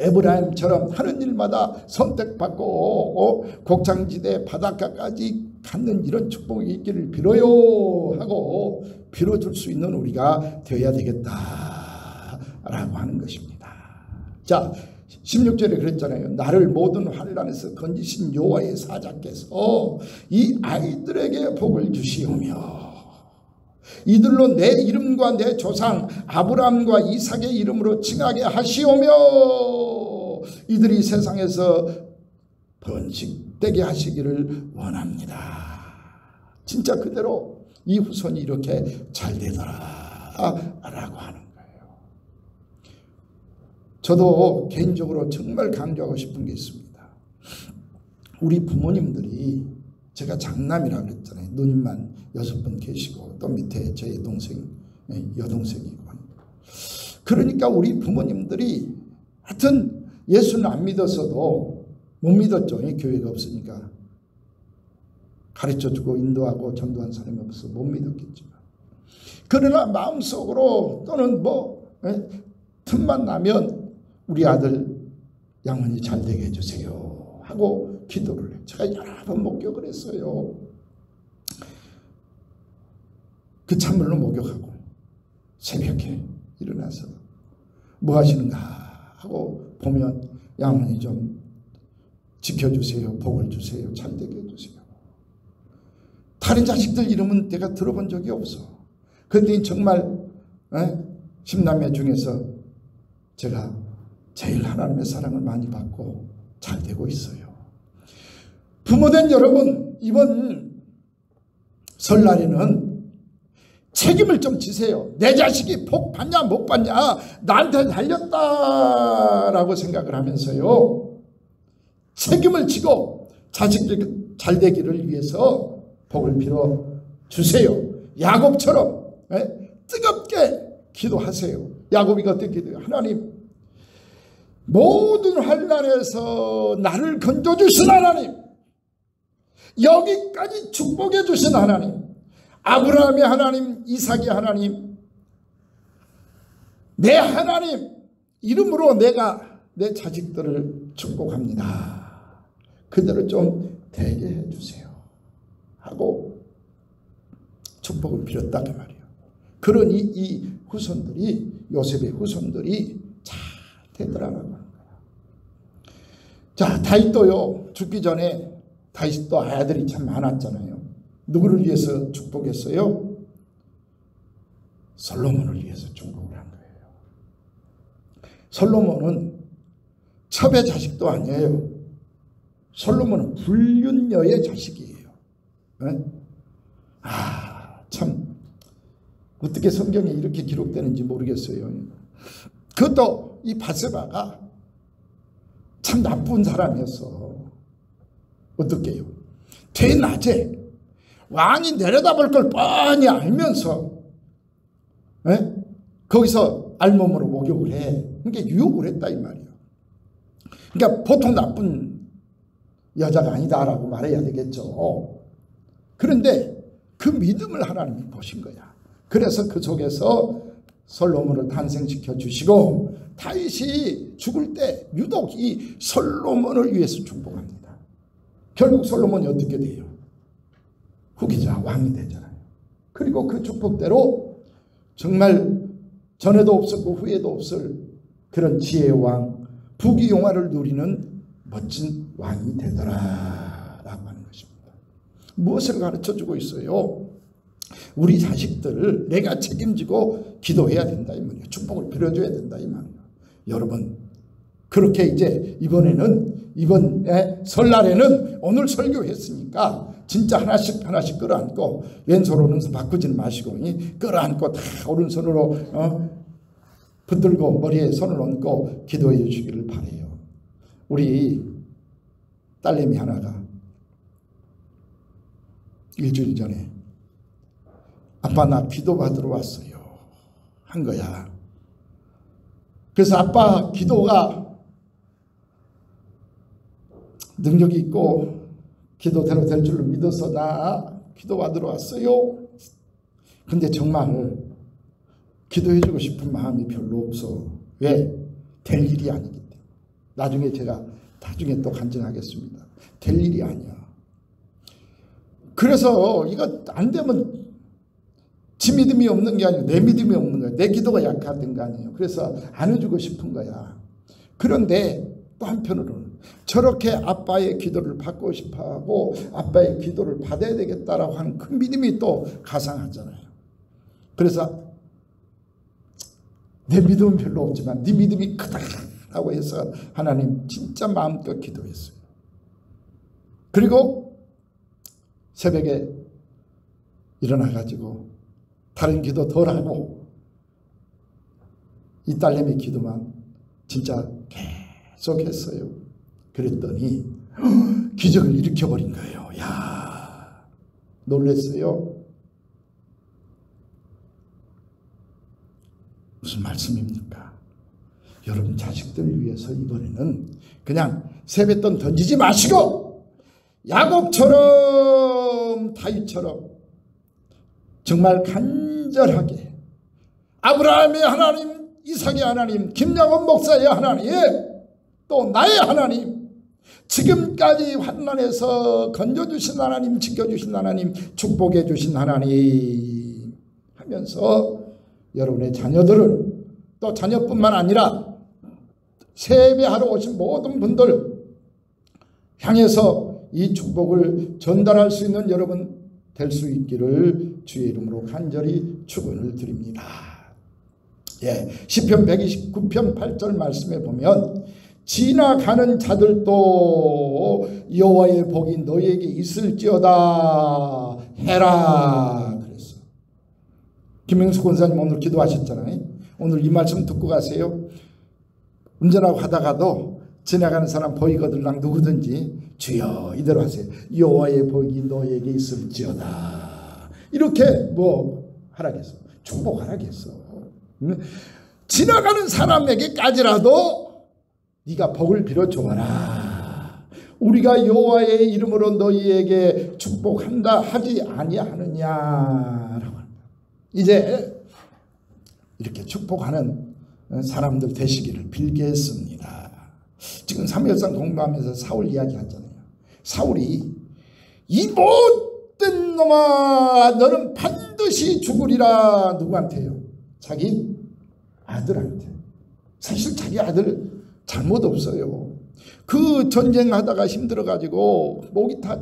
에브라임처럼 하는 일마다 선택받고 곡창지대 바닷가까지 갖는 이런 축복이 있기를 빌어요 하고 빌어줄 수 있는 우리가 되어야 되겠다라고 하는 것입니다. 자, 16절에 그랬잖아요. 나를 모든 환난에서 건지신 여호와의 사자께서 이 아이들에게 복을 주시오며 이들로 내 이름과 내 조상 아브라함과 이삭의 이름으로 칭하게 하시오며 이들이 세상에서 번식되게 하시기를 원합니다. 진짜 그대로 이 후손이 이렇게 잘 되더라 라고 하는 거예요. 저도 개인적으로 정말 강조하고 싶은 게 있습니다. 우리 부모님들이, 제가 장남이라고 그랬잖아요. 누님만 6분 계시고 또 밑에 제 동생, 여동생이고. 그러니까 우리 부모님들이 하여튼 예수는 안 믿었어도 못 믿었죠. 교회가 없으니까. 가르쳐주고 인도하고 전도한 사람이 없어서 못 믿었겠지만, 그러나 마음속으로 또는 틈만 나면 우리 아들 양원이 잘 되게 해주세요 하고 기도를 해요. 제가 여러 번 목격을 했어요. 그 찬물로 목욕하고 새벽에 일어나서 뭐 하시는가 하고 보면 양원이 좀 지켜주세요, 복을 주세요, 잘 되게 해주세요. 다른 자식들 이름은 내가 들어본 적이 없어. 그런데 정말 10남매 중에서 제가 제일 하나님의 사랑을 많이 받고 잘 되고 있어요. 부모된 여러분, 이번 설날에는 책임을 좀 지세요. 내 자식이 복 받냐 못 받냐 나한테 달렸다라고 생각을 하면서요, 책임을 지고 자식들 잘 되기를 위해서 복을 빌어 주세요. 야곱처럼 뜨겁게 기도하세요. 야곱이 어떻게 기도해요? 하나님, 모든 환난에서 나를 건져주신 하나님, 여기까지 축복해 주신 하나님, 아브라함의 하나님, 이삭의 하나님, 내 하나님 이름으로 내가 내 자식들을 축복합니다. 그대로 좀 되게 해주세요 하고 축복을 빌었다 그 말이에요. 그러니 이 후손들이, 요셉의 후손들이 잘 되더라라고 하는 거예요. 자, 다윗도요, 죽기 전에 다윗도 아들이 참 많았잖아요. 누구를 위해서 축복했어요? 솔로몬을 위해서 축복을 한 거예요. 솔로몬은 첩의 자식도 아니에요. 솔로몬은 불륜녀의 자식이에요. 참 어떻게 성경에 이렇게 기록되는지 모르겠어요. 그것도 이 바세바가 참 나쁜 사람이었어. 어떻게요? 대낮에 왕이 내려다볼 걸 뻔히 알면서 거기서 알몸으로 목욕을 해. 그러니까 유혹을 했다 이 말이에요. 그러니까 보통 나쁜 여자가 아니다라고 말해야 되겠죠. 그런데 그 믿음을 하나님이 보신 거야. 그래서 그 속에서 솔로몬을 탄생시켜 주시고 다윗이 죽을 때 유독 이 솔로몬을 위해서 축복합니다. 결국 솔로몬이 어떻게 돼요? 후계자 왕이 되잖아요. 그리고 그 축복대로 정말 전에도 없었고 후에도 없을 그런 지혜의 왕, 부귀영화를 누리는 멋진 왕이 되더라라고 하는 것입니다. 무엇을 가르쳐주고 있어요? 우리 자식들을 내가 책임지고 기도해야 된다 이 말이에요. 축복을 빌어줘야 된다 이 말이에요. 여러분, 그렇게 이제 이번 설날에는 오늘 설교했으니까 진짜 하나씩 끌어안고, 왼손 오른손 바꾸지는 마시고 끌어안고 다 오른손으로 붙들고 머리에 손을 얹고 기도해 주시기를 바라요. 우리 딸내미 하나가 일주일 전에 아빠 나 기도 받으러 왔어요 한 거야. 그래서 아빠 기도가 능력이 있고 기도대로 될 줄로 믿어서 나 기도받으러 왔어요. 근데 정말 기도해주고 싶은 마음이 별로 없어. 왜? 될 일이 아니기 때문에. 나중에 제가 또 간증하겠습니다. 될 일이 아니야. 그래서 이거 안 되면 지 믿음이 없는 게 아니고 내 믿음이 없는 거야. 내 기도가 약하던 거 아니에요. 그래서 안 해주고 싶은 거야. 그런데 또 한편으로는 저렇게 아빠의 기도를 받고 싶어하고 아빠의 기도를 받아야 되겠다라고 하는 그 믿음이 또 가상하잖아요. 그래서 내 믿음은 별로 없지만 네 믿음이 크다라고 해서 하나님 진짜 마음껏 기도했어요. 그리고 새벽에 일어나가지고 다른 기도 덜 하고 이 딸내미 기도만 진짜 계속 했어요. 그랬더니 기적을 일으켜버린 거예요. 야, 놀랐어요. 무슨 말씀입니까? 여러분 자식들을 위해서 이번에는 그냥 세뱃돈 던지지 마시고 야곱처럼 다윗처럼 정말 간절하게 아브라함의 하나님, 이삭의 하나님, 김양원 목사의 하나님, 또 나의 하나님, 지금까지 환난에서 건져주신 하나님, 지켜주신 하나님, 축복해 주신 하나님 하면서 여러분의 자녀들을, 또 자녀뿐만 아니라 세배하러 오신 모든 분들 향해서 이 축복을 전달할 수 있는 여러분 될 수 있기를 주의 이름으로 간절히 축원을 드립니다. 예, 시편 129편 8절 말씀에 보면 지나가는 자들도 여호와의 복이 너에게 있을지어다 해라 그랬어. 김명수 권사님 오늘 기도하셨잖아요. 오늘 이 말씀 듣고 가세요. 운전하고 하다가도 지나가는 사람 보이거들랑 누구든지 주여 이대로 하세요. 여호와의 복이 너에게 있을지어다. 이렇게 뭐 하라겠어. 축복하라겠어. 지나가는 사람에게까지라도 네가 복을 빌어 줘라. 우리가 여호와의 이름으로 너희에게 축복한다 하지 아니하느냐라고 합니다. 이제 이렇게 축복하는 사람들 되시기를 빌겠습니다. 지금 사무엘상 공부하면서 사울 이야기하잖아요. 사울이 이 못된 놈아 너는 반드시 죽으리라. 누구한테요? 자기 아들한테. 사실 자기 아들 잘못 없어요. 그 전쟁하다가 힘들어가지고 목이 다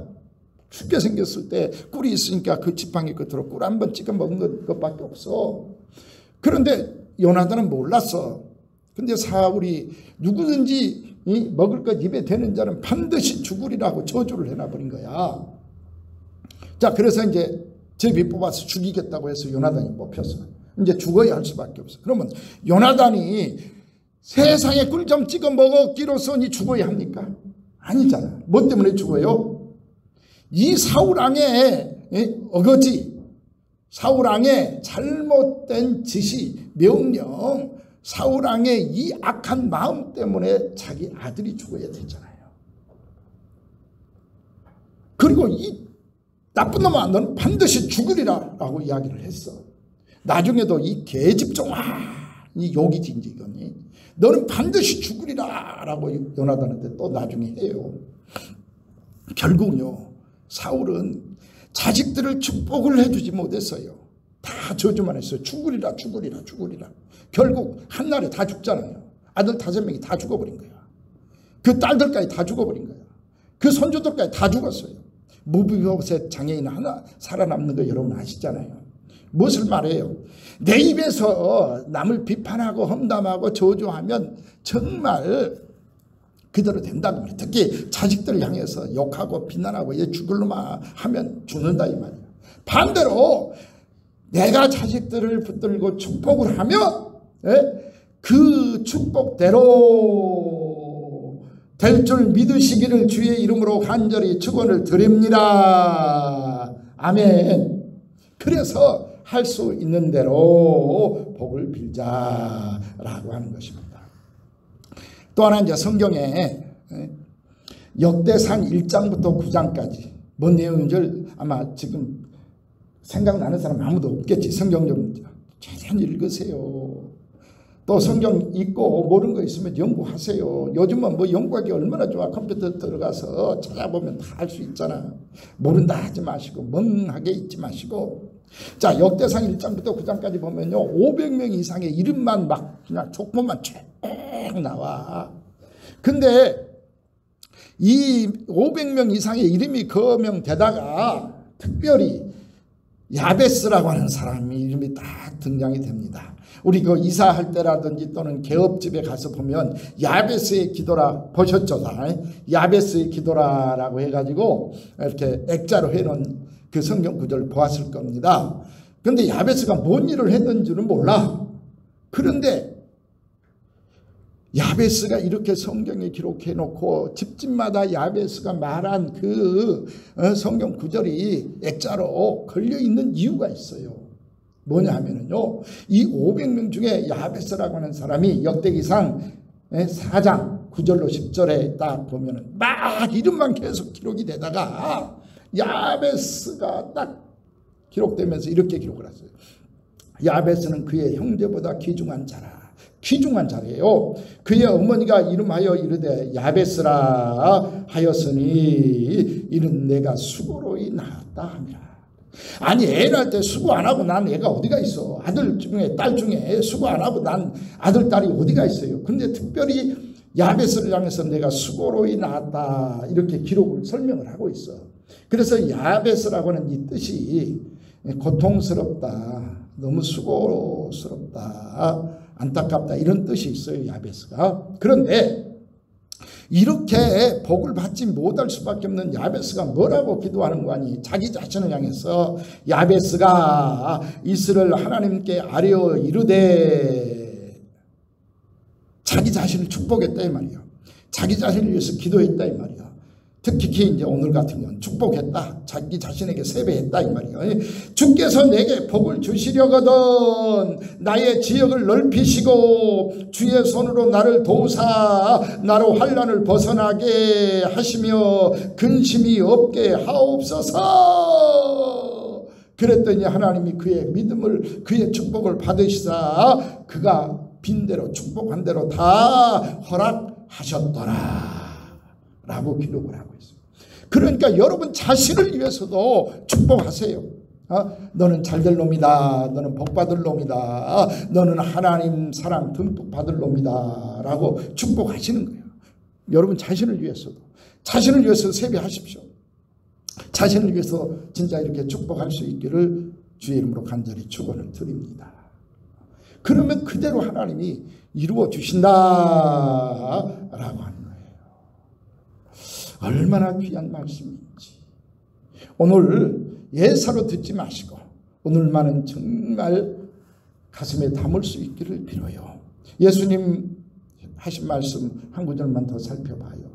죽게 생겼을 때 꿀이 있으니까 그 지팡이 끝으로 꿀 한 번 찍어 먹은 것밖에 없어. 그런데 요나단은 몰랐어. 근데 사울이 누구든지 먹을 것 입에 대는 자는 반드시 죽으리라고 저주를 해놔버린 거야. 자, 그래서 이제 제비 뽑아서 죽이겠다고 해서 요나단이 뽑혔어. 이제 죽어야 할 수밖에 없어. 그러면 요나단이 세상에 꿀 좀 찍어 먹었기로서 니 죽어야 합니까? 아니잖아. 뭐 때문에 죽어요? 이 사울왕의 어거지, 사울왕의 잘못된 지시, 명령, 사울왕의 이 악한 마음 때문에 자기 아들이 죽어야 되잖아요. 그리고 이 나쁜 놈아 너는 반드시 죽으리라 라고 이야기를 했어. 나중에도 이 계집종아 이 욕이지 이제 이거니 너는 반드시 죽으리라 라고 요나단한테 또 나중에 해요. 결국은요 사울은 자식들을 축복을 해주지 못했어요. 다 저주만 했어요. 죽으리라 죽으리라 죽으리라. 결국 한날에 다 죽잖아요. 아들 5명이 다 죽어버린 거야. 그 딸들까지 다 죽어버린 거야. 그 손주들까지 다 죽었어요. 무비보셋 장애인 하나 살아남는 거 여러분 아시잖아요. 무엇을 말해요? 내 입에서 남을 비판하고 험담하고 저주하면 정말 그대로 된다고 말해요. 특히 자식들 향해서 욕하고 비난하고 얘 죽을 놈아 하면 죽는다 이 말이에요. 반대로 내가 자식들을 붙들고 축복을 하면 그 축복대로 될 줄 믿으시기를 주의 이름으로 간절히 축원을 드립니다. 아멘. 그래서 할 수 있는 대로 복을 빌자라고 하는 것입니다. 또 하나 이제 성경에 역대상 1장부터 9장까지 뭔 내용인지 아마 지금 생각나는 사람 아무도 없겠지. 성경 좀 천천히 읽으세요. 또 성경 읽고 모르는 거 있으면 연구하세요. 요즘은 뭐 연구하기 얼마나 좋아. 컴퓨터 들어가서 찾아보면 다 할 수 있잖아. 모른다 하지 마시고 멍하게 있지 마시고. 자, 역대상 1장부터 9장까지 보면요 500명 이상의 이름만 막 그냥 족보만 쭉 나와. 근데 이 500명 이상의 이름이 거명되다가 특별히 야베스라고 하는 사람이 이름이 딱 등장이 됩니다. 우리 그 이사할 때라든지 또는 개업집에 가서 보면 야베스의 기도라 보셨죠? 다? 야베스의 기도라라고 해가지고 이렇게 액자로 해놓은 그 성경 구절을 보았을 겁니다. 그런데 야베스가 뭔 일을 했는지는 몰라. 그런데 야베스가 이렇게 성경에 기록해 놓고 집집마다 야베스가 말한 그 성경 구절이 액자로 걸려 있는 이유가 있어요. 뭐냐 하면은요, 이 500명 중에 야베스라고 하는 사람이 역대기상 4장 9절로 10절에 딱 보면은 막 이름만 계속 기록이 되다가 야베스가 딱 기록되면서 이렇게 기록을 했어요. 야베스는 그의 형제보다 귀중한 자라. 귀중한 자래요. 그의 어머니가 이름하여 이르되 야베스라 하였으니 이는 내가 수고로이 낳았다 함이라. 아니 애 낳을 때 수고 안 하고 난 애가 어디가 있어. 아들 중에 딸 중에 수고 안 하고 난 아들 딸이 어디가 있어요. 근데 특별히 야베스를 향해서 내가 수고로이 낳았다 이렇게 기록을 설명을 하고 있어. 그래서 야베스라고 하는 이 뜻이 고통스럽다, 너무 수고스럽다, 안타깝다 이런 뜻이 있어요. 야베스가. 그런데 이렇게 복을 받지 못할 수밖에 없는 야베스가 뭐라고 기도하는 거 아니? 자기 자신을 향해서 야베스가 이스라엘 하나님께 아뢰어 이르되 자기 자신을 축복했다 이 말이야. 자기 자신을 위해서 기도했다 이 말이야. 특히 이제 오늘 같은 경우는 축복했다. 자기 자신에게 세배했다 이 말이야. 주께서 내게 복을 주시려거든 나의 지역을 넓히시고 주의 손으로 나를 도우사 나로 환난을 벗어나게 하시며 근심이 없게 하옵소서. 그랬더니 하나님이 그의 믿음을 그의 축복을 받으시사 그가 빈대로 축복한 대로 다 허락하셨더라 라고 기록을 하고 있어요. 그러니까 여러분 자신을 위해서도 축복하세요. 너는 잘될 놈이다. 너는 복받을 놈이다. 너는 하나님 사랑 듬뿍 받을 놈이다 라고 축복하시는 거예요. 여러분 자신을 위해서도. 자신을 위해서 세배하십시오. 자신을 위해서 진짜 이렇게 축복할 수 있기를 주의 이름으로 간절히 축원을 드립니다. 그러면 그대로 하나님이 이루어 주신다 라고 하는 얼마나 귀한 말씀인지 오늘 예사로 듣지 마시고 오늘만은 정말 가슴에 담을 수 있기를 빌어요. 예수님 하신 말씀 한 구절만 더 살펴봐요.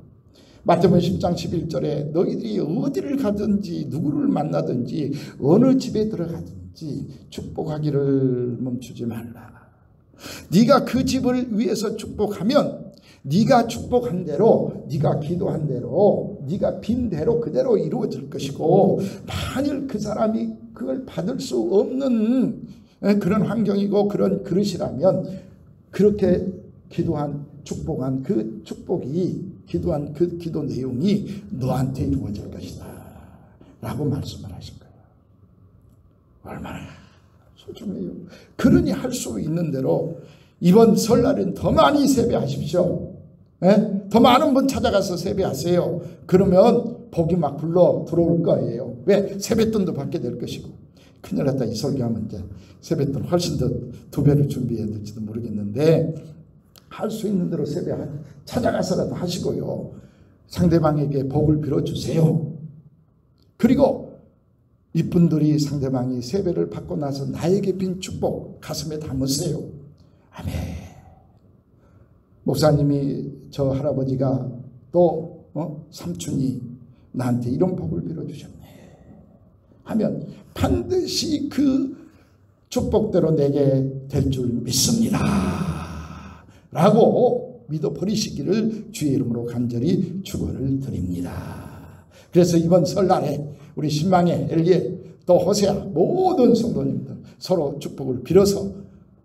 마태복음 10장 11절에 너희들이 어디를 가든지 누구를 만나든지 어느 집에 들어가든지 축복하기를 멈추지 말라. 네가 그 집을 위해서 축복하면 네가 축복한 대로 네가 기도한 대로 네가 빈 대로 그대로 이루어질 것이고 만일 그 사람이 그걸 받을 수 없는 그런 환경이고 그런 그릇이라면 그렇게 기도한 축복한 그 축복이 기도한 그 기도 내용이 너한테 이루어질 것이다 라고 말씀을 하신 거예요. 얼마나 소중해요. 그러니 할 수 있는 대로 이번 설날은 더 많이 세배하십시오. 더 많은 분 찾아가서 세배하세요. 그러면 복이 막 불러 들어올 거예요. 왜? 세뱃돈도 받게 될 것이고. 큰일 났다. 이 설교하면 이제 세뱃돈 훨씬 더 2배를 준비해야 될지도 모르겠는데 할 수 있는 대로 세배 찾아가서라도 하시고요. 상대방에게 복을 빌어주세요. 그리고 이분들이 상대방이 세배를 받고 나서 나에게 빈 축복 가슴에 담으세요. 아멘. 목사님이 저 할아버지가 또 삼촌이 나한테 이런 복을 빌어주셨네 하면 반드시 그 축복대로 내게 될 줄 믿습니다 라고 믿어 버리시기를 주의 이름으로 간절히 축원을 드립니다. 그래서 이번 설날에 우리 신방의 엘리엘 또 호세아 모든 성도님들 서로 축복을 빌어서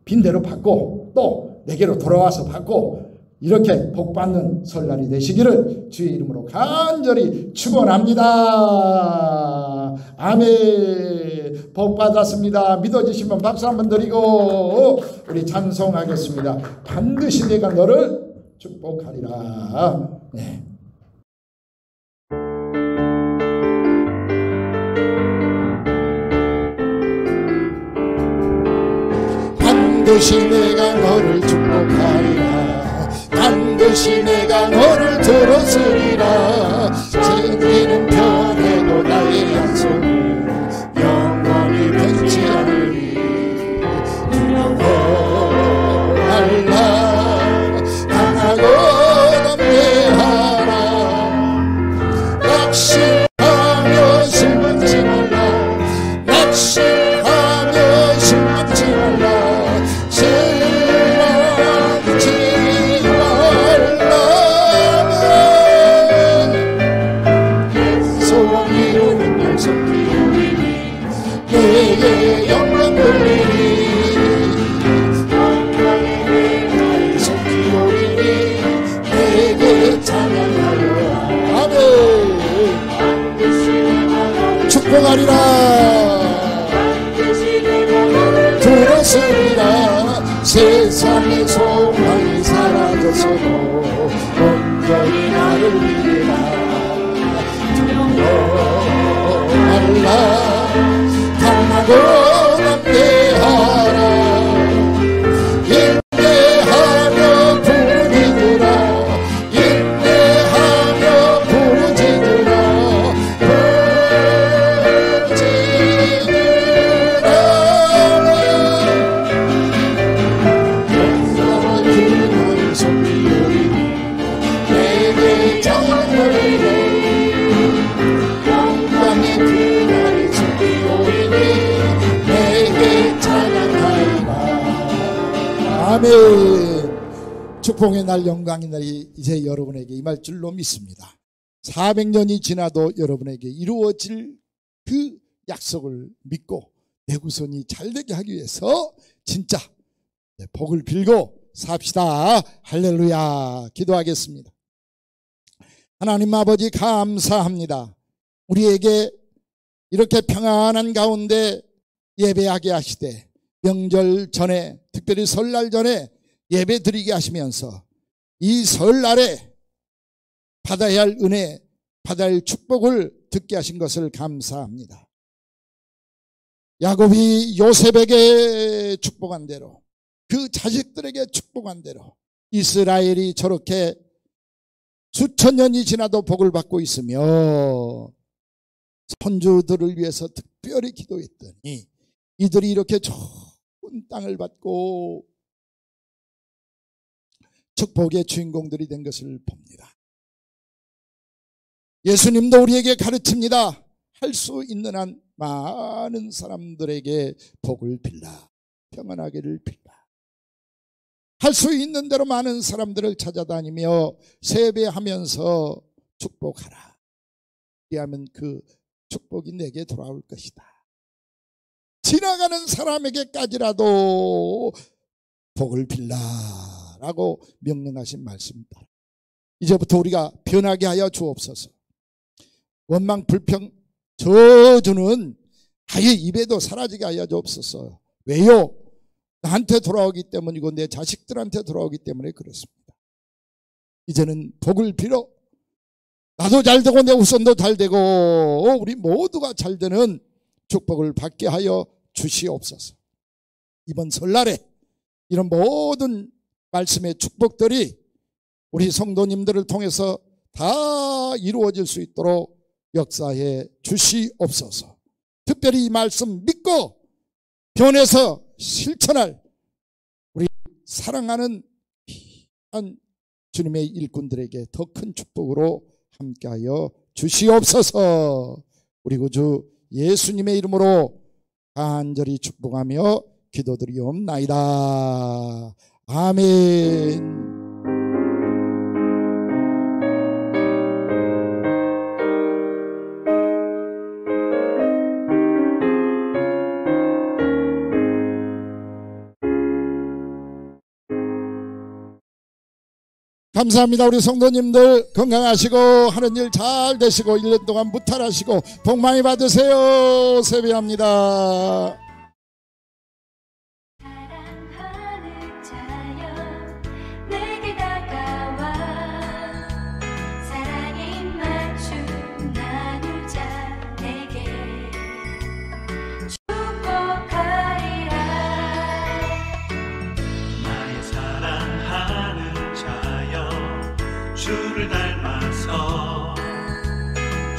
빈대로 받고 또 내게로 돌아와서 받고 이렇게 복받는 설날이 되시기를 주의 이름으로 간절히 축원합니다. 아멘. 복받았습니다. 믿어주시면 박수 한번 드리고 우리 찬송하겠습니다. 반드시 내가 너를 축복하리라. 네. 반드시 내가 너를 축복하리라. 반드시 내가 너를 들었으리라. 생기는 편에도 나의 약속은 영원히 변치 않으리. 두려워할라. 강하고 담대하라. 낙심하며 실망치 말라. 낙심하며 실망치 말라. 내게 영광 돌리니 영광의 속히 오리니 내게 찬양하리라. 아멘. 축복하리라. 들었으리라. 세상의 소망이 사라졌어도 온전히 나를 위하라. 두려워하라. 강하고 담대하라. 인내하며 부르짖으라. 인내하며 부르짖으라. 부르짖으라. 영광의 그날이 속히 오리니 내게 찬양하리라. 영광의 그날이 속히 오리니 내게 찬양하리라. 아멘. 축복의 날, 영광의 날이 이제 여러분에게 임할 줄로 믿습니다. 400년이 지나도 여러분에게 이루어질 그 약속을 믿고 내 구선이 잘되게 하기 위해서 진짜 복을 빌고 삽시다. 할렐루야. 기도하겠습니다. 하나님 아버지 감사합니다. 우리에게 이렇게 평안한 가운데 예배하게 하시되 명절 전에 특별히 설날 전에 예배 드리게 하시면서 이 설날에 받아야 할 은혜, 받아야 할 축복을 듣게 하신 것을 감사합니다. 야곱이 요셉에게 축복한 대로 그 자식들에게 축복한 대로 이스라엘이 저렇게 수천 년이 지나도 복을 받고 있으며 손주들을 위해서 특별히 기도했더니 이들이 이렇게 좋은 땅을 받고 축복의 주인공들이 된 것을 봅니다. 예수님도 우리에게 가르칩니다. 할 수 있는 한 많은 사람들에게 복을 빌라. 평안하기를 빌라. 할 수 있는 대로 많은 사람들을 찾아다니며 세배하면서 축복하라. 그리하면 그 축복이 내게 돌아올 것이다. 지나가는 사람에게까지라도 복을 빌라라고 명령하신 말씀입니다. 이제부터 우리가 변하게 하여 주옵소서. 원망, 불평, 저주는 아예 입에도 사라지게 하여 주옵소서. 왜요? 나한테 돌아오기 때문이고 내 자식들한테 돌아오기 때문에 그렇습니다. 이제는 복을 빌어 나도 잘 되고 내 후손도 잘 되고 우리 모두가 잘 되는 축복을 받게 하여 주시옵소서. 이번 설날에 이런 모든 말씀의 축복들이 우리 성도님들을 통해서 다 이루어질 수 있도록 역사해 주시옵소서. 특별히 이 말씀 믿고 변해서 실천할 우리 사랑하는 귀한 주님의 일꾼들에게 더 큰 축복으로 함께하여 주시옵소서. 우리 구주 예수님의 이름으로 간절히 축복하며 기도드리옵나이다. 아멘. 감사합니다. 우리 성도님들 건강하시고 하는 일 잘 되시고 1년 동안 무탈하시고 복 많이 받으세요. 세배합니다. 주를 닮아서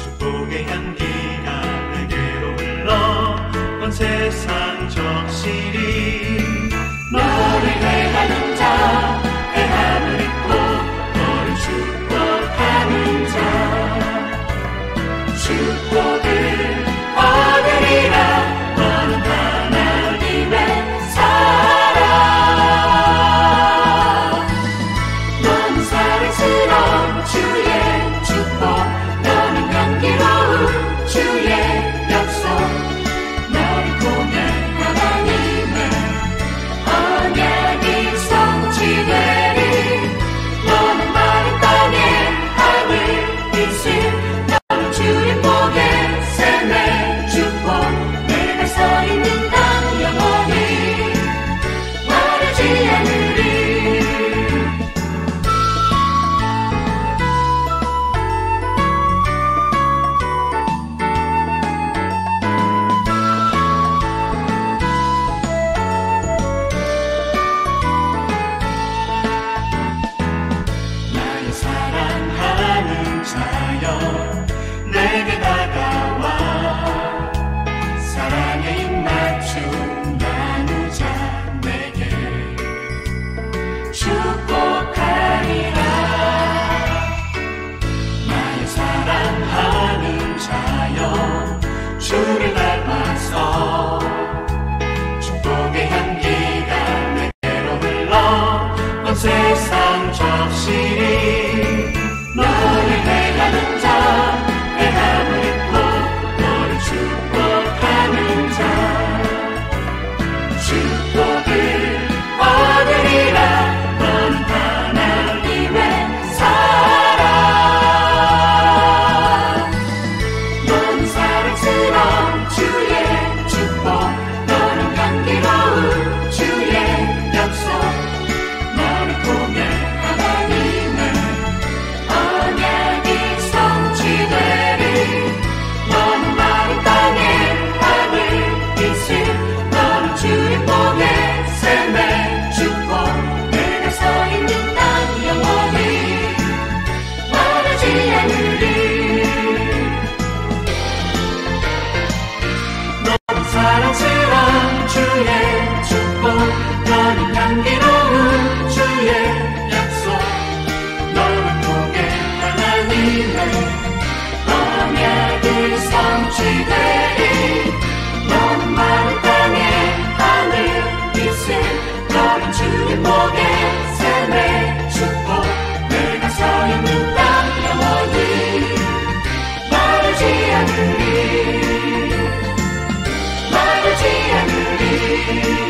축복의 향기가 내게로 흘러 온 세상 적시리 너를 행하는 자 행함을 입고 너를 축복하는 자 축복을 얻으리라. 너는 하나님의 사랑 너는 사랑스러운 주의 축복 너는 향기로운 주의 약속 너를 통해 하나님의 언약이 성취되리. 너는 마른 땅에 하늘 이슬 너는 주의 복의 샘의 축복 내가 서 있는 땅 영원히 마르지 않으리. 나의 사랑하는 자여 내게 다가와 사랑의 입맞춤 나누자. 내게 축복하리라. 나의 사랑하는 자여 주를 닮아서 축복의 향기가 내게로 흘러 온 세상 적시리 너를 행하는 자 행함을 입고 너를 축복하는 자 축복을 얻으리라. 너는 하나님의 사랑 너는 사랑스러운 주의 축복 너는 향기로운 주의 약속 너를 통해 하나님의 언약이 성취되리. 너는 마른 땅에 하늘 이슬 너는 주의 복의 샘의 축복 내가 서 있는 땅 영원히 마르지 않으리. 너는 사랑스러운 주의 축복 너는 향기로운 주의 약속 너를 통해 하나님의 언약이 성취되리. 너는 마른 땅에 하늘 이슬 너는 주의 복의 샘의 축복 내가 서 있는 땅 영원히 마르지 않으리 마르지 않으리.